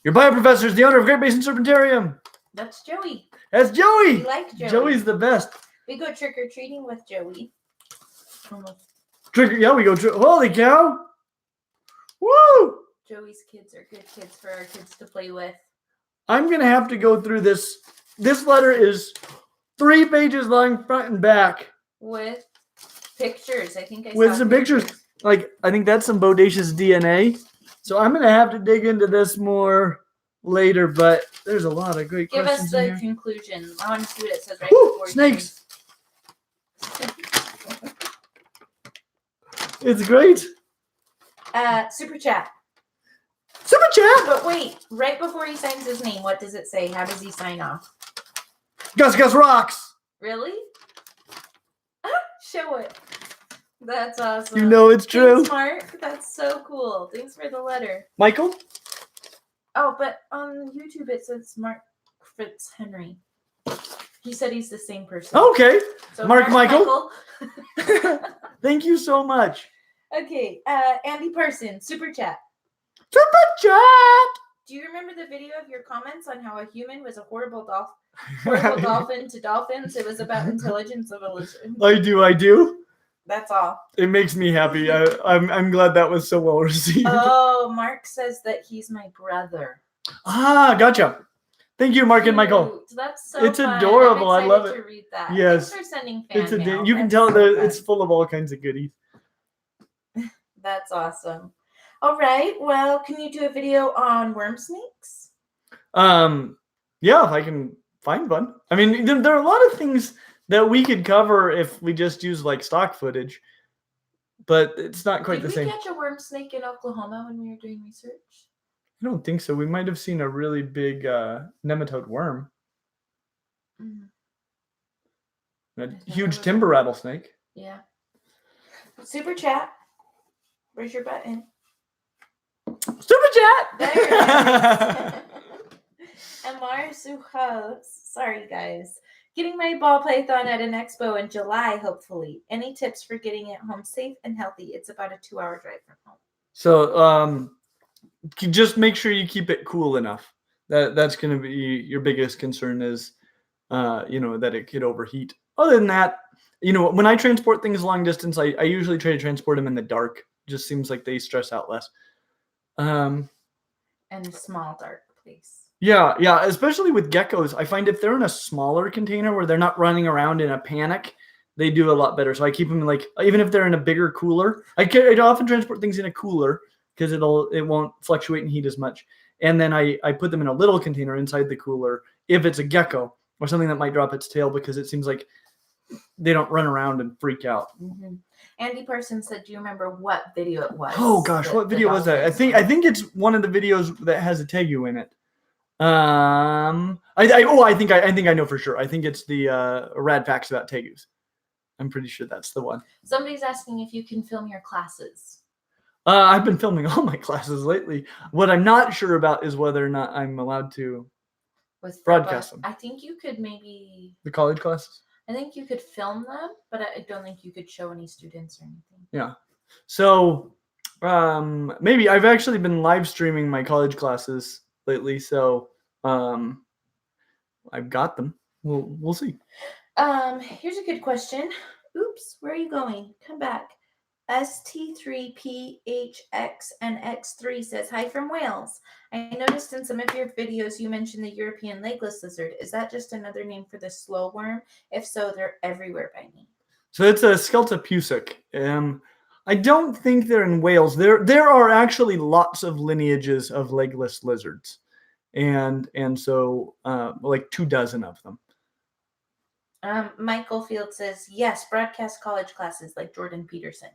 A: Your bioprofessor is the owner of Great Basin Serpentarium.
B: That's Joey.
A: That's Joey.
B: We like Joey.
A: Joey's the best.
B: We go trick-or-treating with Joey.
A: We go holy cow. Woo!
B: Joey's kids are good kids for our kids to play with.
A: I'm going to have to go through this. This letter is 3 pages long, front and back.
B: With pictures. I think I
A: With
B: saw
A: some pictures. Like, I think that's some bodacious DNA. So I'm going to have to dig into this more later, but there's a lot of great questions.
B: Give us the conclusion. I want to see what it says right
A: before. Snakes. It's great.
B: Super chat.
A: Super chat.
B: But wait, right before he signs his name, what does it say? How does he sign off?
A: Gus rocks.
B: Really? Show it. That's awesome.
A: You know it's true.
B: Thanks, Mark. That's so cool. Thanks for the letter.
A: Michael?
B: Oh, but on YouTube it says Mark Fritz Henry. He said he's the same person.
A: Okay.
B: So
A: Mark Michael.
B: Michael.
A: Thank you so much.
B: Okay. Andy Person, super chat.
A: Super chat.
B: Do you remember the video of your comments on how a human was a horrible dolphin to dolphins? It was about intelligence evolution.
A: I do.
B: That's all.
A: It makes me happy. I'm glad that was so well received.
B: Oh, Mark says that he's my brother.
A: Ah, gotcha. Thank you, Mark and Michael.
B: Cute. That's so
A: It's
B: fun.
A: adorable.
B: I'm
A: I love
B: excited
A: it.
B: to read that.
A: Yes.
B: Thanks for sending fan mail.
A: You can
B: That's
A: tell
B: so
A: that
B: fun.
A: it's full of all kinds of goodies.
B: That's all right. Well, can you do a video on worm snakes?
A: Yeah, if I can find one. I mean, there are a lot of things that we could cover if we just use like stock footage, but it's not quite the same.
B: Did we catch a worm snake in Oklahoma when we were doing research?
A: I don't think so. We might have seen a really big nematode worm. A huge timber rattlesnake.
B: Yeah. Super chat. Where's your button?
A: Super chat!
B: There it is. Amar Suhos. Sorry, guys. Getting my ball python at an expo in July, hopefully. Any tips for getting it home safe and healthy? It's about a 2-hour drive from home.
A: So, just make sure you keep it cool enough. That's going to be your biggest concern is, that it could overheat. Other than that, when I transport things long distance, I usually try to transport them in the dark. Just seems like they stress out less.
B: And a small, dark place.
A: Yeah, especially with geckos. I find if they're in a smaller container where they're not running around in a panic, they do a lot better. So I keep them even if they're in a bigger cooler. I often transport things in a cooler because it won't fluctuate in heat as much. And then I put them in a little container inside the cooler if it's a gecko or something that might drop its tail because it seems like they don't run around and freak out.
B: Mm-hmm. Andy Person said, do you remember what video it was?
A: Oh gosh, what video was that? I think it's one of the videos that has a tegu in it. I think I know for sure. I think it's the rad facts about tegus. I'm pretty sure that's the one.
B: Somebody's asking if you can film your classes.
A: I've been filming all my classes lately. What I'm not sure about is whether or not I'm allowed to broadcast them.
B: I think you could maybe...
A: The college classes?
B: I think you could film them, but I don't think you could show any students or anything.
A: Yeah. So maybe I've actually been live streaming my college classes lately. So I've got them. We'll see.
B: Here's a good question. Oops, where are you going? Come back. ST3PHX and X3 says, hi from Wales. I noticed in some of your videos you mentioned the European legless lizard. Is that just another name for the slow worm? If so, they're everywhere by me.
A: So it's a Skeltopusik. I don't think they're in Wales. There are actually lots of lineages of legless lizards. And so like 24 of them.
B: Michael Field says, yes, broadcast college classes like Jordan Peterson.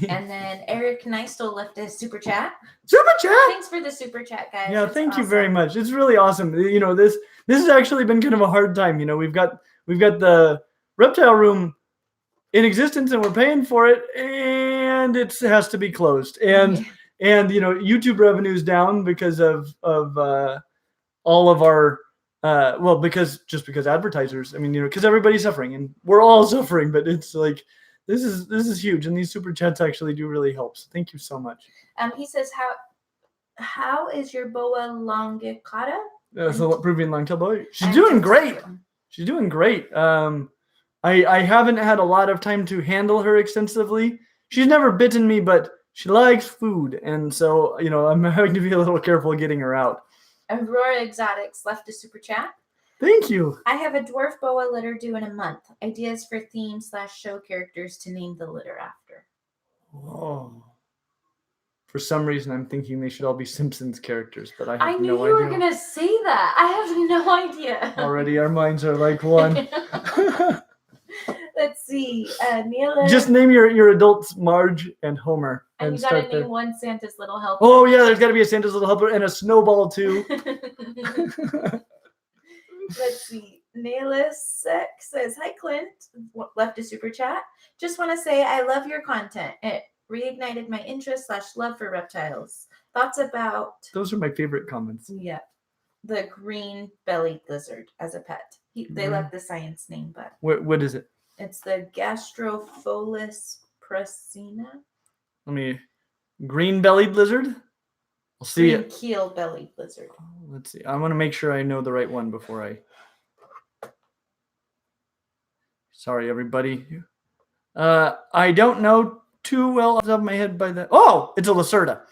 B: And then Eric Neistel left a super chat.
A: Super chat!
B: Thanks for the super chat, guys.
A: Yeah, thank you very much. It's really awesome. This has actually been kind of a hard time. We've got the reptile room in existence and we're paying for it and it has to be closed. And YouTube revenue's down because of all of our because advertisers, because everybody's suffering and we're all suffering, but it's like this is huge, and these super chats actually do really help. So thank you so much.
B: He says, how is your boa longicauda?
A: So Peruvian long-tailed boa. She's doing great. She's doing great. I haven't had a lot of time to handle her extensively. She's never bitten me, but she likes food, and so I'm having to be a little careful getting her out.
B: Aurora Exotics left a super chat.
A: Thank you.
B: I have a dwarf boa litter due in a month. Ideas for theme/show characters to name the litter after.
A: Oh. For some reason, I'm thinking they should all be Simpsons characters, but I have
B: knew
A: no
B: you
A: idea.
B: were going to say that. I have no idea.
A: Already our minds are like one.
B: Let's see. Neela.
A: Just name your adults Marge and Homer.
B: And you got to name one Santa's Little Helper.
A: Oh, yeah, there's got to be a Santa's Little Helper and a snowball, too.
B: Let's see. Nailus6 says, hi, Clint. Left a super chat. Just want to say I love your content. It reignited my interest / love for reptiles. Thoughts about...
A: Those are my favorite comments.
B: Yeah. The green-bellied lizard as a pet. They left the science name, but...
A: What is it?
B: It's the Gastropholis prasina.
A: Green-bellied lizard? I'll see it.
B: Keel-bellied lizard.
A: Let's see. I want to make sure I know the right one before I... Sorry, everybody. I don't know too well off the top of my head by that. Oh, it's a Lacerda.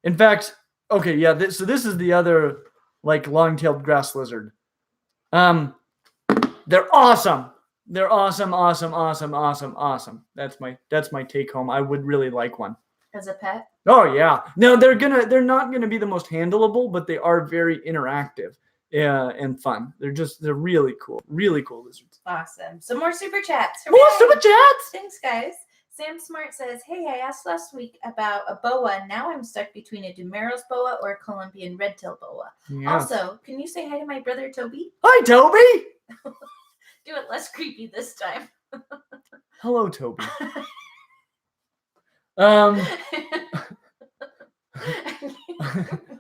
A: In fact, okay, yeah. So this is the other like long-tailed grass lizard. They're awesome. They're awesome. That's my take home. I would really like one
B: as a pet.
A: Oh yeah. No, they're not gonna be the most handleable, but they are very interactive. And fun. They're really cool lizards.
B: Awesome. Some more super chats.
A: Hooray. More super chats.
B: Thanks, guys. Sam Smart says, hey, I asked last week about a boa. Now I'm stuck between a Dumeril's boa or a Colombian red-tailed boa. Yes. Also, can you say hi to my brother, Toby?
A: Hi, Toby.
B: Do it less creepy this time.
A: Hello, Toby.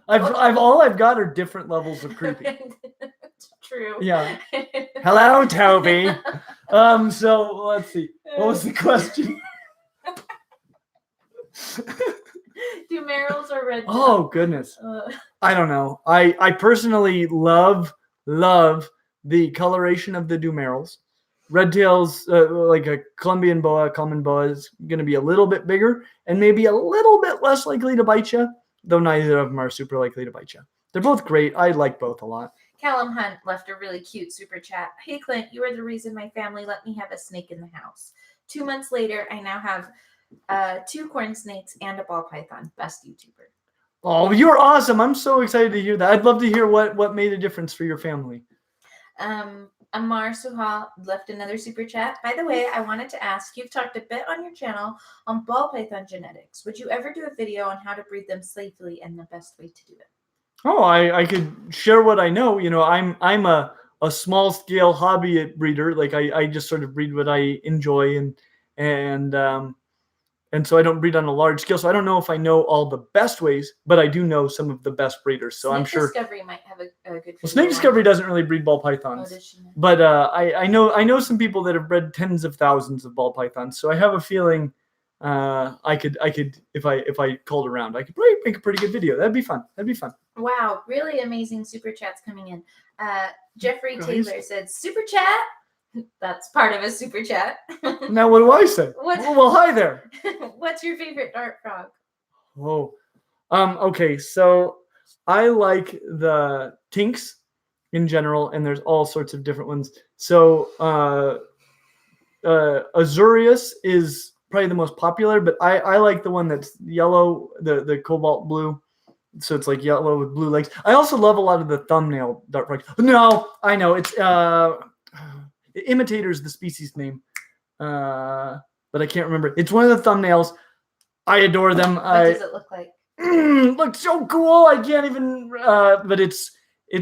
A: I've got are different levels of creepy.
B: True.
A: Yeah. Hello, Toby. So let's see. What was the question?
B: Dumeril's or red?
A: Oh goodness. I don't know. I personally love the coloration of the Dumeril's. Red tails, like a Colombian boa, common boa, is going to be a little bit bigger and maybe a little bit less likely to bite you, though neither of them are super likely to bite you. They're both great. I like both a lot.
B: Callum Hunt left a really cute super chat. Hey, Clint, you are the reason my family let me have a snake in the house. 2 months later, I now have 2 corn snakes and a ball python. Best YouTuber.
A: Oh, you're awesome. I'm so excited to hear that. I'd love to hear what made a difference for your family.
B: Amar Suhal left another super chat. By the way, I wanted to ask, you've talked a bit on your channel on ball python genetics. Would you ever do a video on how to breed them safely and the best way to do it?
A: Oh, I could share what I know. You know, I'm a small scale hobby breeder. Like I just sort of breed what I enjoy and so I don't breed on a large scale. So I don't know if I know all the best ways, but I do know some of the best breeders. So I'm sure
B: Discovery might have a good.
A: Well, Snake Discovery doesn't really breed ball pythons, but I know some people that have bred tens of thousands of ball pythons. So I have a feeling I could if I called around, I could probably make a pretty good video. That'd be fun.
B: Wow, really amazing super chats coming in. Jeffrey Taylor said, super chat. That's part of a super chat.
A: Now, what do I say? Well, hi there.
B: What's your favorite dart frog?
A: Whoa. Okay, so I like the tinks in general, and there's all sorts of different ones. So Azurius is probably the most popular, but I like the one that's yellow, the cobalt blue. So it's like yellow with blue legs. I also love a lot of the thumbnail dart frogs. No, I know it's Imitator's the species name, but I can't remember. It's one of the thumbnails. I adore them.
B: What does it look like?
A: Looks so cool. I can't even. But it's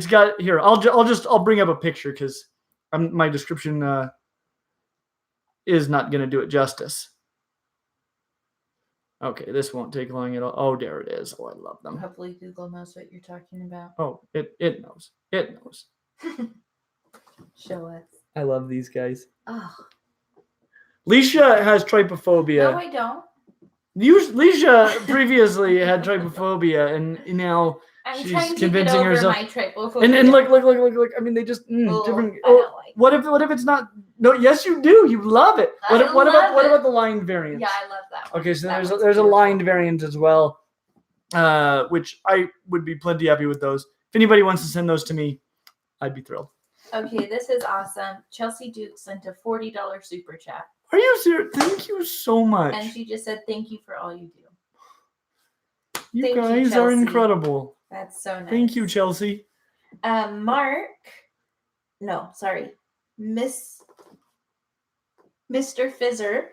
A: got here. I'll bring up a picture because my description is not going to do it justice. Okay, this won't take long at all. Oh, there it is. Oh, I love them.
B: Hopefully Google knows what you're talking about.
A: Oh, it knows. It knows.
B: Show us.
A: I love these guys.
B: Oh.
A: Leisha has trypophobia.
B: No, I don't.
A: Leisha previously had trypophobia, and now she's convincing herself.
B: My trypophobia.
A: And look. I mean, they just different.
B: Oh, like
A: what if it's not? No, yes, you do. You love it. What about the lined variant?
B: Yeah, I love that one.
A: Okay, so there's a lined variant as well, which I would be plenty happy with those. If anybody wants to send those to me, I'd be thrilled.
B: Okay, this is awesome. Chelsea Duke sent a $40 super chat.
A: Are you serious? Thank you so much.
B: And she just said, thank you for all you do.
A: You guys are incredible.
B: That's so nice.
A: Thank you, Chelsea.
B: Mr. Fizzer.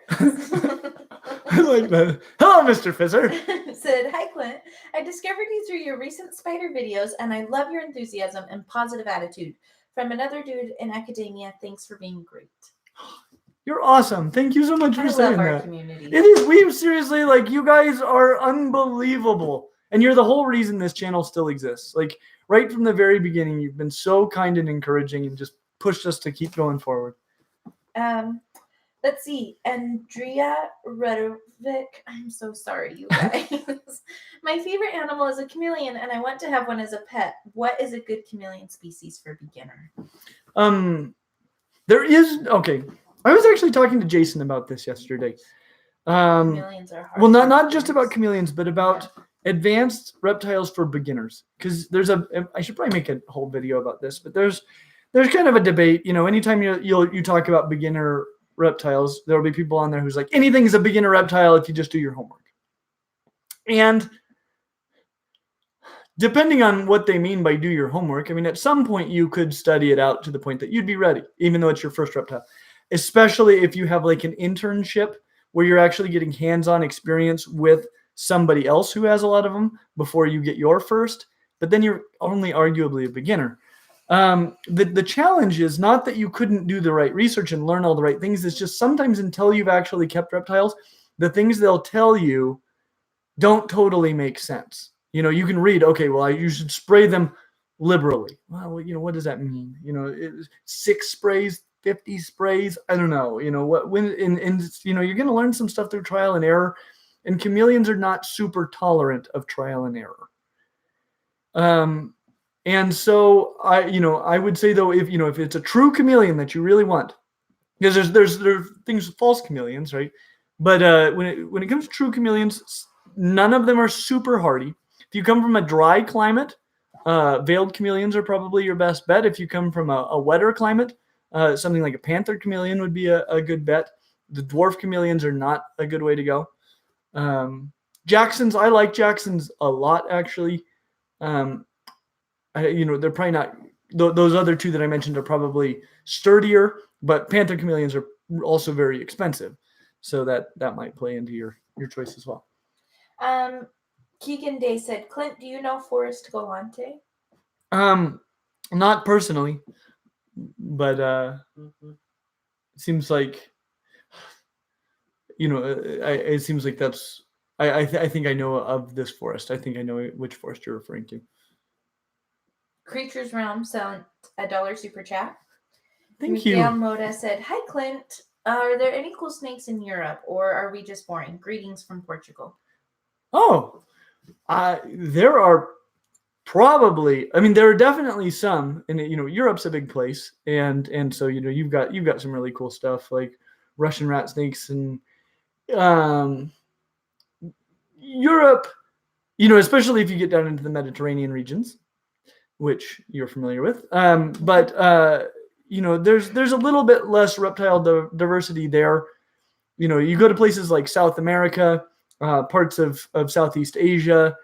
A: I like that. Hello, Mr. Fizzer.
B: Said, hi, Clint. I discovered you through your recent spider videos, and I love your enthusiasm and positive attitude. From another dude in academia, thanks for being great.
A: You're awesome. Thank you so much for
B: I love
A: saying
B: our
A: that.
B: community.
A: It is. We seriously, like, you guys are unbelievable. And you're the whole reason this channel still exists. Like, right from the very beginning, you've been so kind and encouraging and just pushed us to keep going forward.
B: Let's see. Andrea Redovic. I'm so sorry, you guys. My favorite animal is a chameleon, and I want to have one as a pet. What is a good chameleon species for beginner?
A: There is, okay. I was actually talking to Jason about this yesterday.
B: Chameleons are hard.
A: Well, not just about chameleons, but about advanced reptiles for beginners. Because I should probably make a whole video about this, but there's kind of a debate. You know, anytime you talk about beginner reptiles, there'll be people on there who's like, anything is a beginner reptile if you just do your homework. And depending on what they mean by do your homework, I mean, at some point you could study it out to the point that you'd be ready, even though it's your first reptile, especially if you have like an internship where you're actually getting hands-on experience with somebody else who has a lot of them before you get your first, but then you're only arguably a beginner. The challenge is not that you couldn't do the right research and learn all the right things. It's just sometimes until you've actually kept reptiles, the things they'll tell you don't totally make sense. You know, you can read, okay, well, you should spray them liberally. Well, you know, what does that mean? You know, 6 sprays, 50 sprays. I don't know. You know, you know, you're going to learn some stuff through trial and error, and chameleons are not super tolerant of trial and error. And so I would say though, if it's a true chameleon that you really want, because there are things with false chameleons, right? But when it comes to true chameleons, none of them are super hardy. If you come from a dry climate, veiled chameleons are probably your best bet. If you come from a wetter climate, something like a panther chameleon would be a good bet. The dwarf chameleons are not a good way to go. Jacksons, I like Jacksons a lot, actually. They're probably not, those other two that I mentioned are probably sturdier, but panther chameleons are also very expensive. So that might play into your choice as well.
B: Keegan Day said, Clint, do you know Forrest Galante?
A: Not personally, but it seems like, it seems like that's, I think I know of this forest. I think I know which forest you're referring to.
B: Creatures Realm sent $1 super chat.
A: Thank
B: Miguel
A: you.
B: Moda said, hi, Clint. Are there any cool snakes in Europe, or are we just boring? Greetings from Portugal.
A: Oh, there are probably, I mean, there are definitely some, and Europe's a big place, and so you've got some really cool stuff like Russian rat snakes and Europe, especially if you get down into the Mediterranean regions, which you're familiar with. But there's a little bit less reptile diversity there. You go to places like South America, parts of Southeast Asia,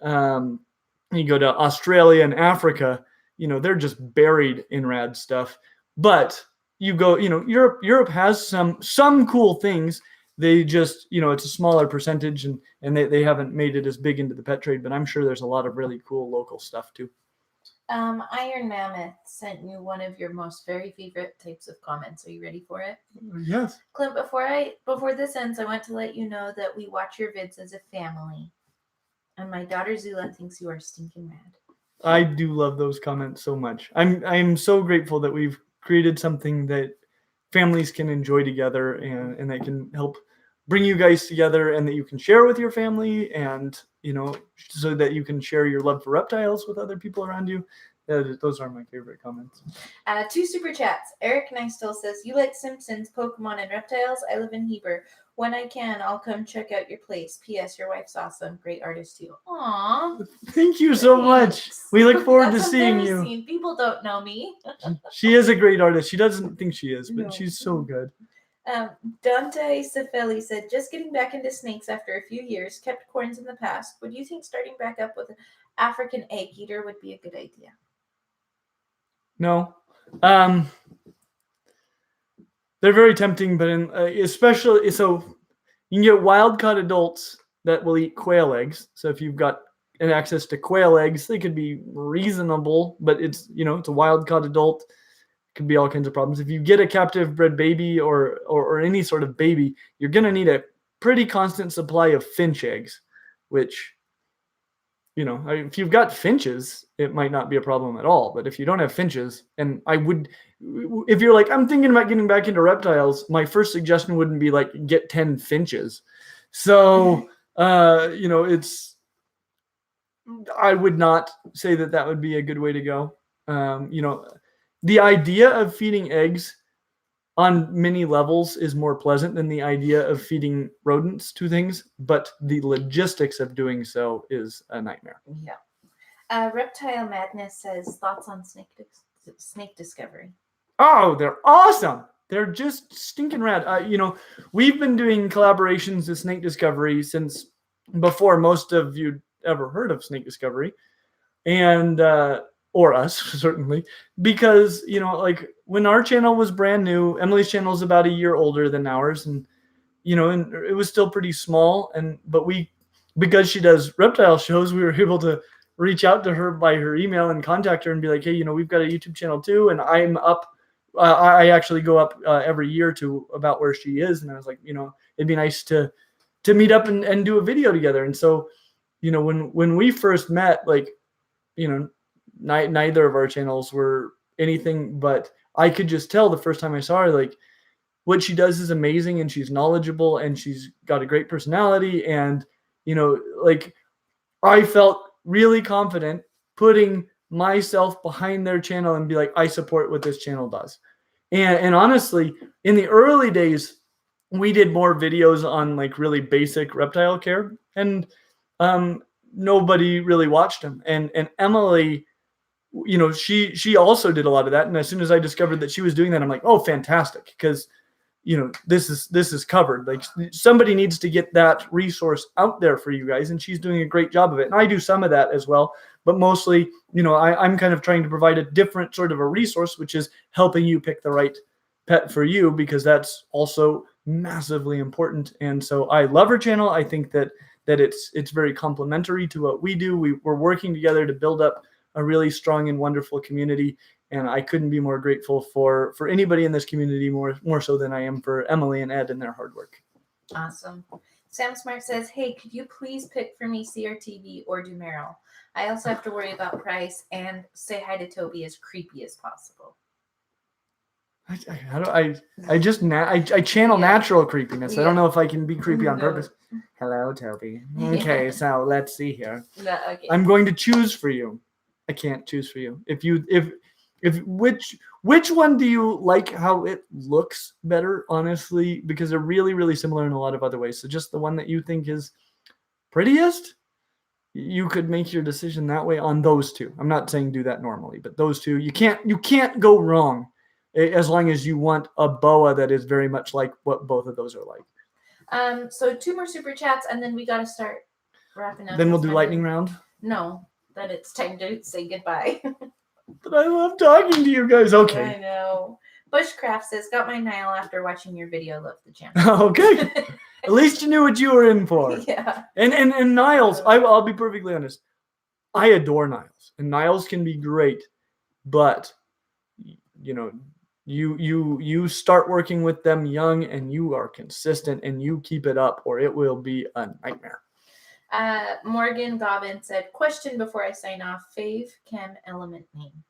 A: you go to Australia and Africa, they're just buried in rad stuff. But you go, Europe has some cool things. They just, it's a smaller percentage, and they haven't made it as big into the pet trade, but I'm sure there's a lot of really cool local stuff too.
B: Iron Mammoth sent you one of your most very favorite types of comments. Are you ready for it?
A: Yes.
B: Clint, before this ends, I want to let you know that we watch your vids as a family. And my daughter Zula thinks you are stinking rad.
A: I do love those comments so much. I'm so grateful that we've created something that families can enjoy together, and that can help bring you guys together, and that you can share with your family, and so that you can share your love for reptiles with other people around you. Those are my favorite comments.
B: 2 super chats. Eric Nystel says, you like Simpsons, Pokemon, and reptiles? I live in Heber. When I can, I'll come check out your place. P.S. Your wife's awesome. Great artist too. Aww.
A: Thank you so much. We look forward to seeing you.
B: People don't know me.
A: She is a great artist. She doesn't think she is, but she's so good.
B: Dante Cefeli said, just getting back into snakes after a few years, kept corns in the past. Would you think starting back up with an African egg eater would be a good idea?
A: No. They're very tempting, but especially, so you can get wild caught adults that will eat quail eggs. So if you've got and access to quail eggs, they could be reasonable, but it's, it's a wild caught adult. It could be all kinds of problems. If you get a captive bred baby or any sort of baby, you're going to need a pretty constant supply of finch eggs, which, if you've got finches, it might not be a problem at all. But if you don't have finches, and if you're like, I'm thinking about getting back into reptiles, my first suggestion wouldn't be like, get 10 finches. So, I would not say that would be a good way to go. The idea of feeding eggs on many levels is more pleasant than the idea of feeding rodents to things, but the logistics of doing so is a nightmare.
B: Yeah. Reptile Madness says, thoughts on snake discovery.
A: Oh, they're awesome. They're just stinking rad. We've been doing collaborations with Snake Discovery since before most of you ever heard of Snake Discovery, and or us, certainly, because, like when our channel was brand new, Emily's channel is about a year older than ours, and, and it was still pretty small. But because she does reptile shows, we were able to reach out to her by her email and contact her and be like, hey, we've got a YouTube channel too. And I'm up, I actually go up every year to about where she is. And I was like, it'd be nice to meet up and do a video together. And so, when we first met, like, neither of our channels were anything, but I could just tell the first time I saw her, like, what she does is amazing, and she's knowledgeable, and she's got a great personality. And, like, I felt really confident putting myself behind their channel and be like, I support what this channel does. And honestly, in the early days, we did more videos on like really basic reptile care, and nobody really watched them. And Emily, she also did a lot of that. And as soon as I discovered that she was doing that, I'm like, oh, fantastic. Because, this is covered. Like, somebody needs to get that resource out there for you guys. And she's doing a great job of it. And I do some of that as well. But mostly, I'm kind of trying to provide a different sort of a resource, which is helping you pick the right pet for you, because that's also massively important. And so I love her channel. I think that it's very complementary to what we do. We're working together to build up a really strong and wonderful community. And I couldn't be more grateful for anybody in this community more so than I am for Emily and Ed and their hard work.
B: Awesome. Sam Smart says, hey, could you please pick for me CRTV or Dumeryl? I also have to worry about price, and say hi to Toby as creepy as possible.
A: I channel natural creepiness. Yeah. I don't know if I can be creepy on purpose. Hello, Toby. Okay, so let's see here.
B: No, okay.
A: I'm going to choose for you. I can't choose for you. Which one do you like how it looks better, honestly? Because they're really, really similar in a lot of other ways. So just the one that you think is prettiest, you could make your decision that way on those two. I'm not saying do that normally, but those two, you can't go wrong as long as you want a boa that is very much like what both of those are like.
B: So 2 more super chats, and then we got to start wrapping up.
A: Then we'll do lightning round.
B: No, then it's time to say goodbye.
A: But I love talking to you guys. Okay.
B: I know. Bushcraft says, got my Nile after watching your video. Love the channel.
A: Okay. At least you knew what you were in for.
B: Yeah.
A: And Niles, I'll be perfectly honest. I adore Niles. And Niles can be great. But, you start working with them young, and you are consistent, and you keep it up, or it will be a nightmare.
B: Morgan Gobbin said, question before I sign off. Fave chem element name.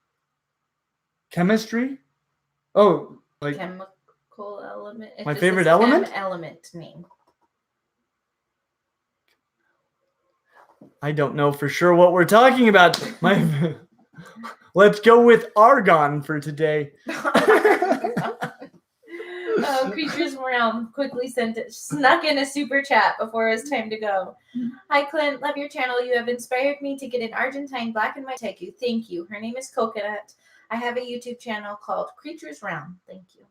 A: Chemistry? Oh, like
B: chemical element.
A: My favorite element?
B: Element name.
A: I don't know for sure what we're talking about. Let's go with argon for today.
B: Creatures Realm quickly snuck in a super chat before it was time to go. Hi, Clint. Love your channel. You have inspired me to get an Argentine black and white tegu. Thank you. Her name is Coconut. I have a YouTube channel called Creatures Realm. Thank you.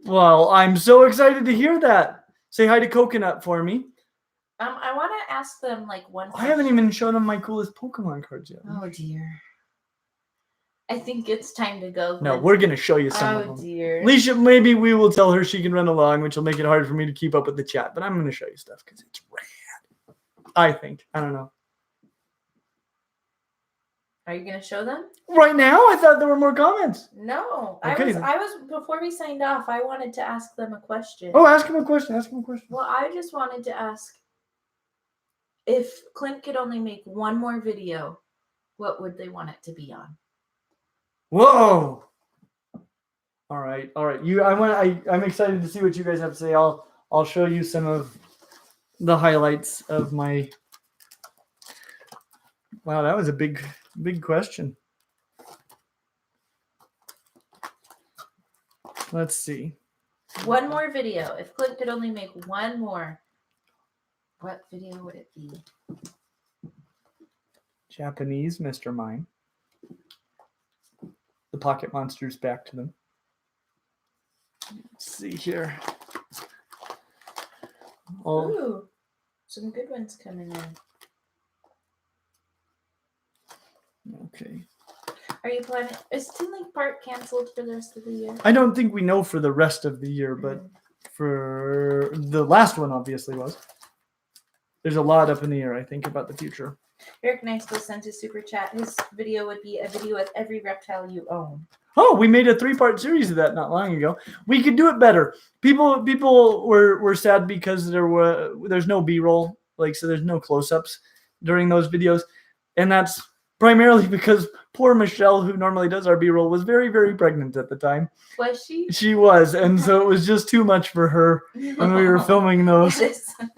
A: Well, I'm so excited to hear that. Say hi to Coconut for me.
B: I want to ask them one question.
A: I haven't even shown them my coolest Pokemon cards yet.
B: Oh, dear. I think it's time to go.
A: No, we're going to show you some of them.
B: Oh, dear.
A: Alicia, maybe we will tell her she can run along, which will make it hard for me to keep up with the chat. But I'm going to show you stuff because it's rad. I think. I don't know.
B: Are you gonna show them?
A: Right now? I thought there were more comments.
B: No.
A: Okay.
B: I was before we signed off, I wanted to ask them a question.
A: Oh, ask him a question. Ask him a question.
B: Well, I just wanted to ask if Clint could only make one more video, what would they want it to be on?
A: Whoa. All right. I'm excited to see what you guys have to say. I'll show you some of the highlights of my. Wow, that was a big question. Let's see.
B: One more video. If Clint could only make one more, what video would it be?
A: Japanese, Mr. Mime. The pocket monsters back to them. Let's see here. Oh,
B: Ooh, some good ones coming in.
A: okay.
B: Are you planning? Is Teen Lake Park canceled for the rest of the year?
A: I don't think we know for the rest of the year, but for the last one, obviously was. There's a lot up in the air, I think, about the future.
B: Eric Nice will send his super chat. His video would be a video with every reptile you own.
A: Oh, we made a 3-part series of that not long ago. We could do it better. People were sad because there's no B-roll, so there's no close-ups during those videos, and that's primarily because poor Michelle, who normally does our B-roll, was very, very pregnant at the time.
B: Was she?
A: She was, and so it was just too much for her when we were filming those.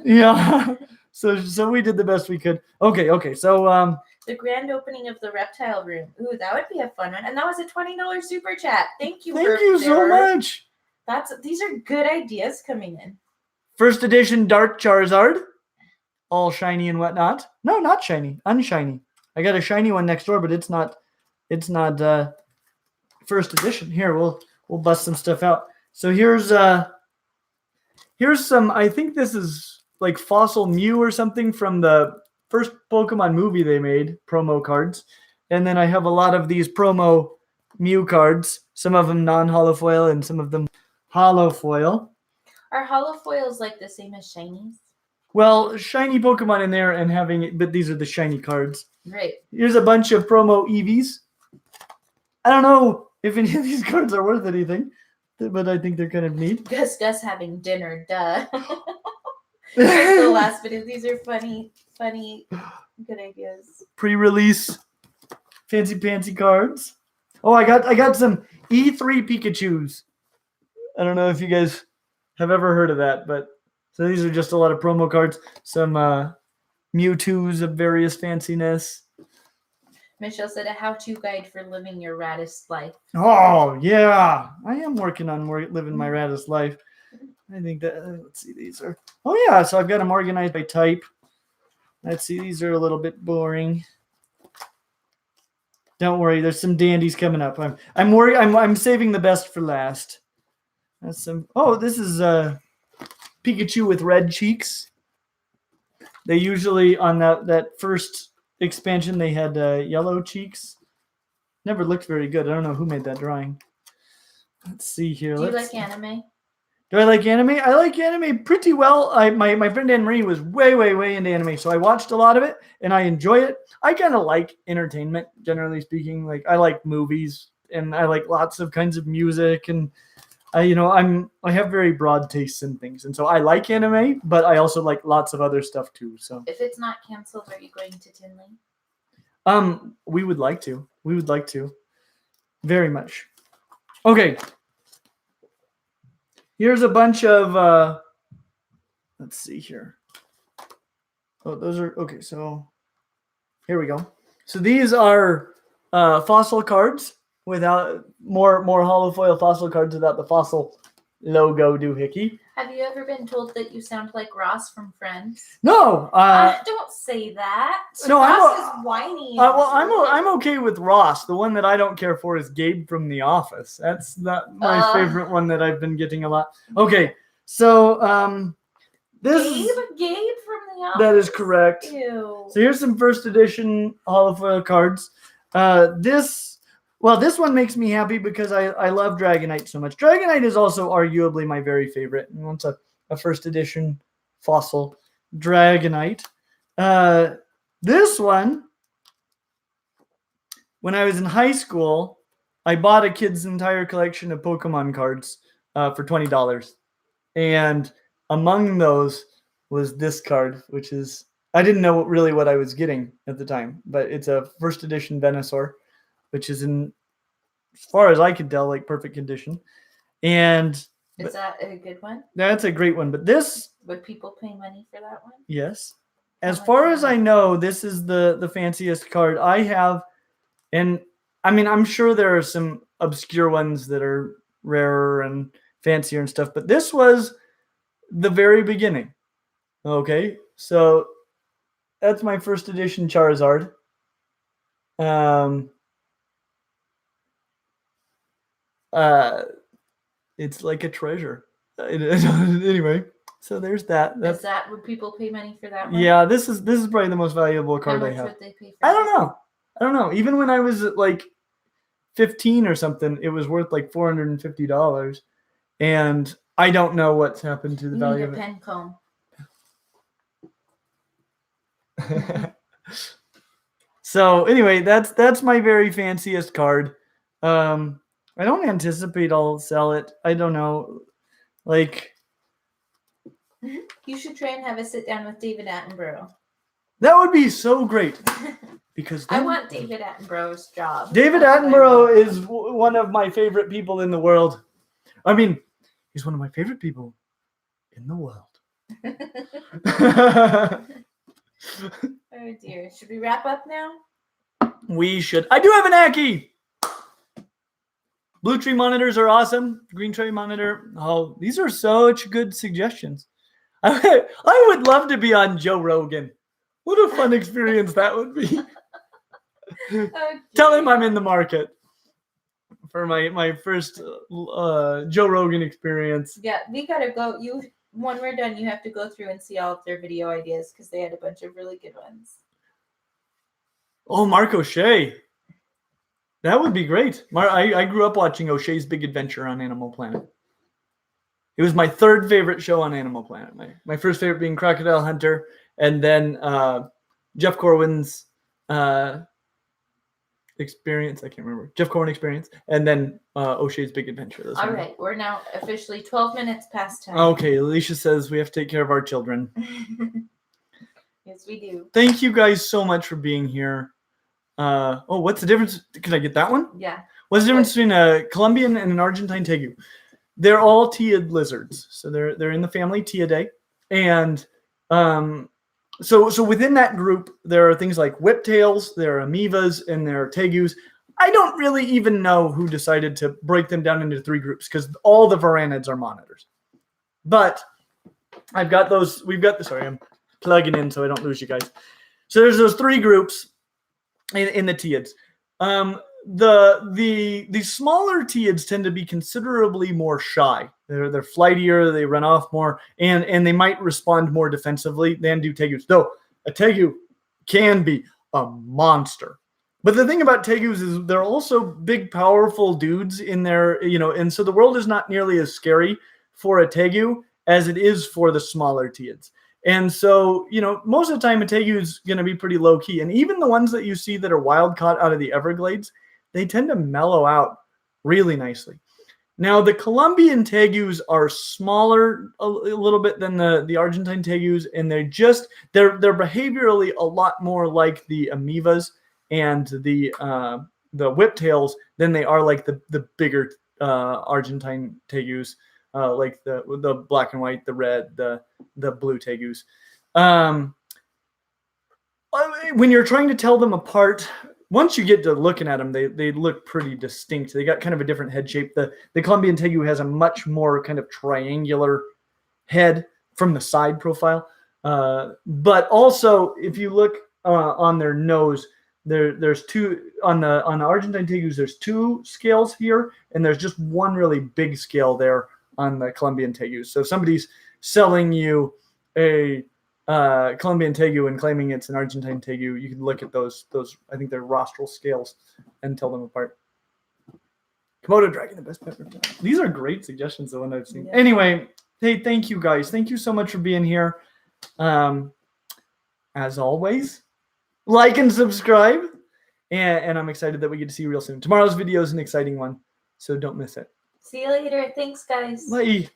A: Yeah. So we did the best we could. Okay. So
B: the grand opening of the reptile room. Ooh, that would be a fun one. And that was a $20 super chat. Thank you.
A: Thank you so much.
B: These are good ideas coming in.
A: First edition Dark Charizard, all shiny and whatnot. No, not shiny, unshiny. I got a shiny one next door, but it's not first edition. Here, we'll bust some stuff out. So here's some. I think this is like Fossil Mew or something from the first Pokemon movie they made, promo cards. And then I have a lot of these promo Mew cards, some of them non-holofoil and some of them holofoil.
B: Are holofoils like the same as shinies?
A: Well, shiny Pokemon in there and having it, but these are the shiny cards.
B: Right.
A: Here's a bunch of promo Eevees. I don't know if any of these cards are worth anything, but I think they're kind of neat.
B: Gus having dinner, duh. Like the last video. These are funny, good ideas.
A: Pre-release fancy pantsy cards. Oh, I got some E3 Pikachus. I don't know if you guys have ever heard of that, but so these are just a lot of promo cards. Some Mewtwo's of various fanciness.
B: Michelle said a how-to guide for living your raddest life.
A: Oh, yeah. I am working on living my raddest life. I think that, let's see, these are, oh yeah, so I've got them organized by type. Let's see, these are a little bit boring. Don't worry, there's some dandies coming up. I'm saving the best for last. That's some, oh, this is Pikachu with red cheeks. They usually, on that first expansion, they had yellow cheeks. Never looked very good. I don't know who made that drawing. Let's see here.
B: Do you like anime?
A: Do I like anime? I like anime pretty well. My friend Anne-Marie was way into anime, so I watched a lot of it, and I enjoy it. I kind of like entertainment, generally speaking. Like, I like movies, and I like lots of kinds of music, and I have very broad tastes in things, and so I like anime, but I also like lots of other stuff too. So
B: if it's not canceled, are you going to Tinley?
A: We would like to. We would like to, very much. Okay. Here's a bunch of, let's see here. Oh, those are, okay, so here we go. So these are fossil cards without, more holofoil fossil cards without the fossil logo doohickey.
B: Have you ever been told that you sound like Ross from Friends?
A: No.
B: Don't say that.
A: No,
B: Ross is whiny.
A: Well, I'm okay with Ross. The one that I don't care for is Gabe from The Office. That's not my favorite one that I've been getting a lot. Okay, so this
B: Gabe from The Office.
A: That is correct.
B: Ew.
A: So here's some first edition holofoil cards. This one makes me happy because I love Dragonite so much. Dragonite is also arguably my very favorite. And that's a first edition fossil Dragonite. This one when I was in high school, I bought a kid's entire collection of Pokemon cards for $20. And among those was this card, which is, I didn't know really what I was getting at the time, but it's a first edition Venusaur, which is in, as far as I could tell, like perfect condition. And
B: Is that a good one?
A: that's a great one. But this,
B: Would people pay money for that one?
A: yes.
B: How
A: As
B: much
A: far
B: is
A: as I
B: that?
A: know, this is the fanciest card I have. And I mean, I'm sure there are some obscure ones that are rarer and fancier and stuff, but this was the very beginning. Okay, so that's my first edition Charizard. It's like a treasure. Anyway, so there's that.
B: Is that, would people pay money for that one?
A: Yeah, this is probably the most valuable
B: How
A: card I
B: much
A: have.
B: would they pay for
A: I
B: that?
A: don't know. Even when I was like 15 or something, it was worth like $450. And I don't know what's happened to the
B: You
A: value
B: need
A: of
B: a pen comb.
A: it. So anyway, that's my very fanciest card. I don't anticipate I'll sell it. I don't know. Like,
B: You should try and have a sit down with David Attenborough.
A: that would be so great. Because
B: I want David Attenborough's job.
A: David
B: That's what I
A: Attenborough
B: want.
A: is one of my favorite people in the world. I mean, he's one of my favorite people in the world.
B: Oh dear. Should we wrap up now?
A: We should. I do have an Aki. Blue tree monitors are awesome. Green tree monitor. Oh, these are such good suggestions. I would love to be on Joe Rogan. What a fun experience that would be.
B: Okay.
A: Tell him I'm in the market for my first Joe Rogan experience.
B: Yeah, we gotta go. When we're done, you have to go through and see all of their video ideas because they had a bunch of really good ones.
A: Oh, Mark O'Shea. That would be great. I grew up watching O'Shea's Big Adventure on Animal Planet. It was my third favorite show on Animal Planet. My first favorite being Crocodile Hunter, and then Jeff Corwin's Experience. I can't remember. Jeff Corwin Experience, and then O'Shea's Big Adventure. Those
B: All
A: are-
B: right, we're now officially 12 minutes past time.
A: Okay, Alicia says we have to take care of our children.
B: Yes, we do.
A: Thank you guys so much for being here. What's the difference? Can I get that one?
B: Yeah.
A: What's the difference between a Colombian and an Argentine tegu? They're all teid lizards, so they're in the family Teidae, and so within that group there are things like whiptails, there are amoebas, and there are tegus. I don't really even know who decided to break them down into three groups because all the varanids are monitors. But I've got those. We've got the. Sorry, I'm plugging in so I don't lose you guys. So there's those three groups in the teids. The smaller teids tend to be considerably more shy. They're flightier, they run off more, and they might respond more defensively than do tegus. Though a tegu can be a monster. But the thing about tegus is they're also big, powerful dudes in there, and so the world is not nearly as scary for a tegu as it is for the smaller teids. And so, most of the time a tegu is going to be pretty low key. And even the ones that you see that are wild caught out of the Everglades, they tend to mellow out really nicely. Now, the Colombian tegus are smaller a little bit than the Argentine tegus, and they're behaviorally a lot more like the amoebas and the whiptails than they are like the bigger Argentine tegus, like the black and white, the red, the blue tegus. When you're trying to tell them apart, once you get to looking at them, they look pretty distinct. They got kind of a different head shape. The Colombian tegu has a much more kind of triangular head from the side profile. But also, if you look on their nose, there's two on the Argentine tegus. There's two scales here, and there's just one really big scale there on the Colombian tegus. So if somebody's selling you a Colombian tegu and claiming it's an Argentine tegu, you can look at those I think they're rostral scales and tell them apart. Komodo dragon, the best pepper. These are great suggestions, the one I've seen.
B: Yeah.
A: Anyway, hey, thank you guys. Thank you so much for being here. As always, like and subscribe. and I'm excited that we get to see you real soon. Tomorrow's video is an exciting one, so don't miss it.
B: See you later. Thanks, guys.
A: Bye.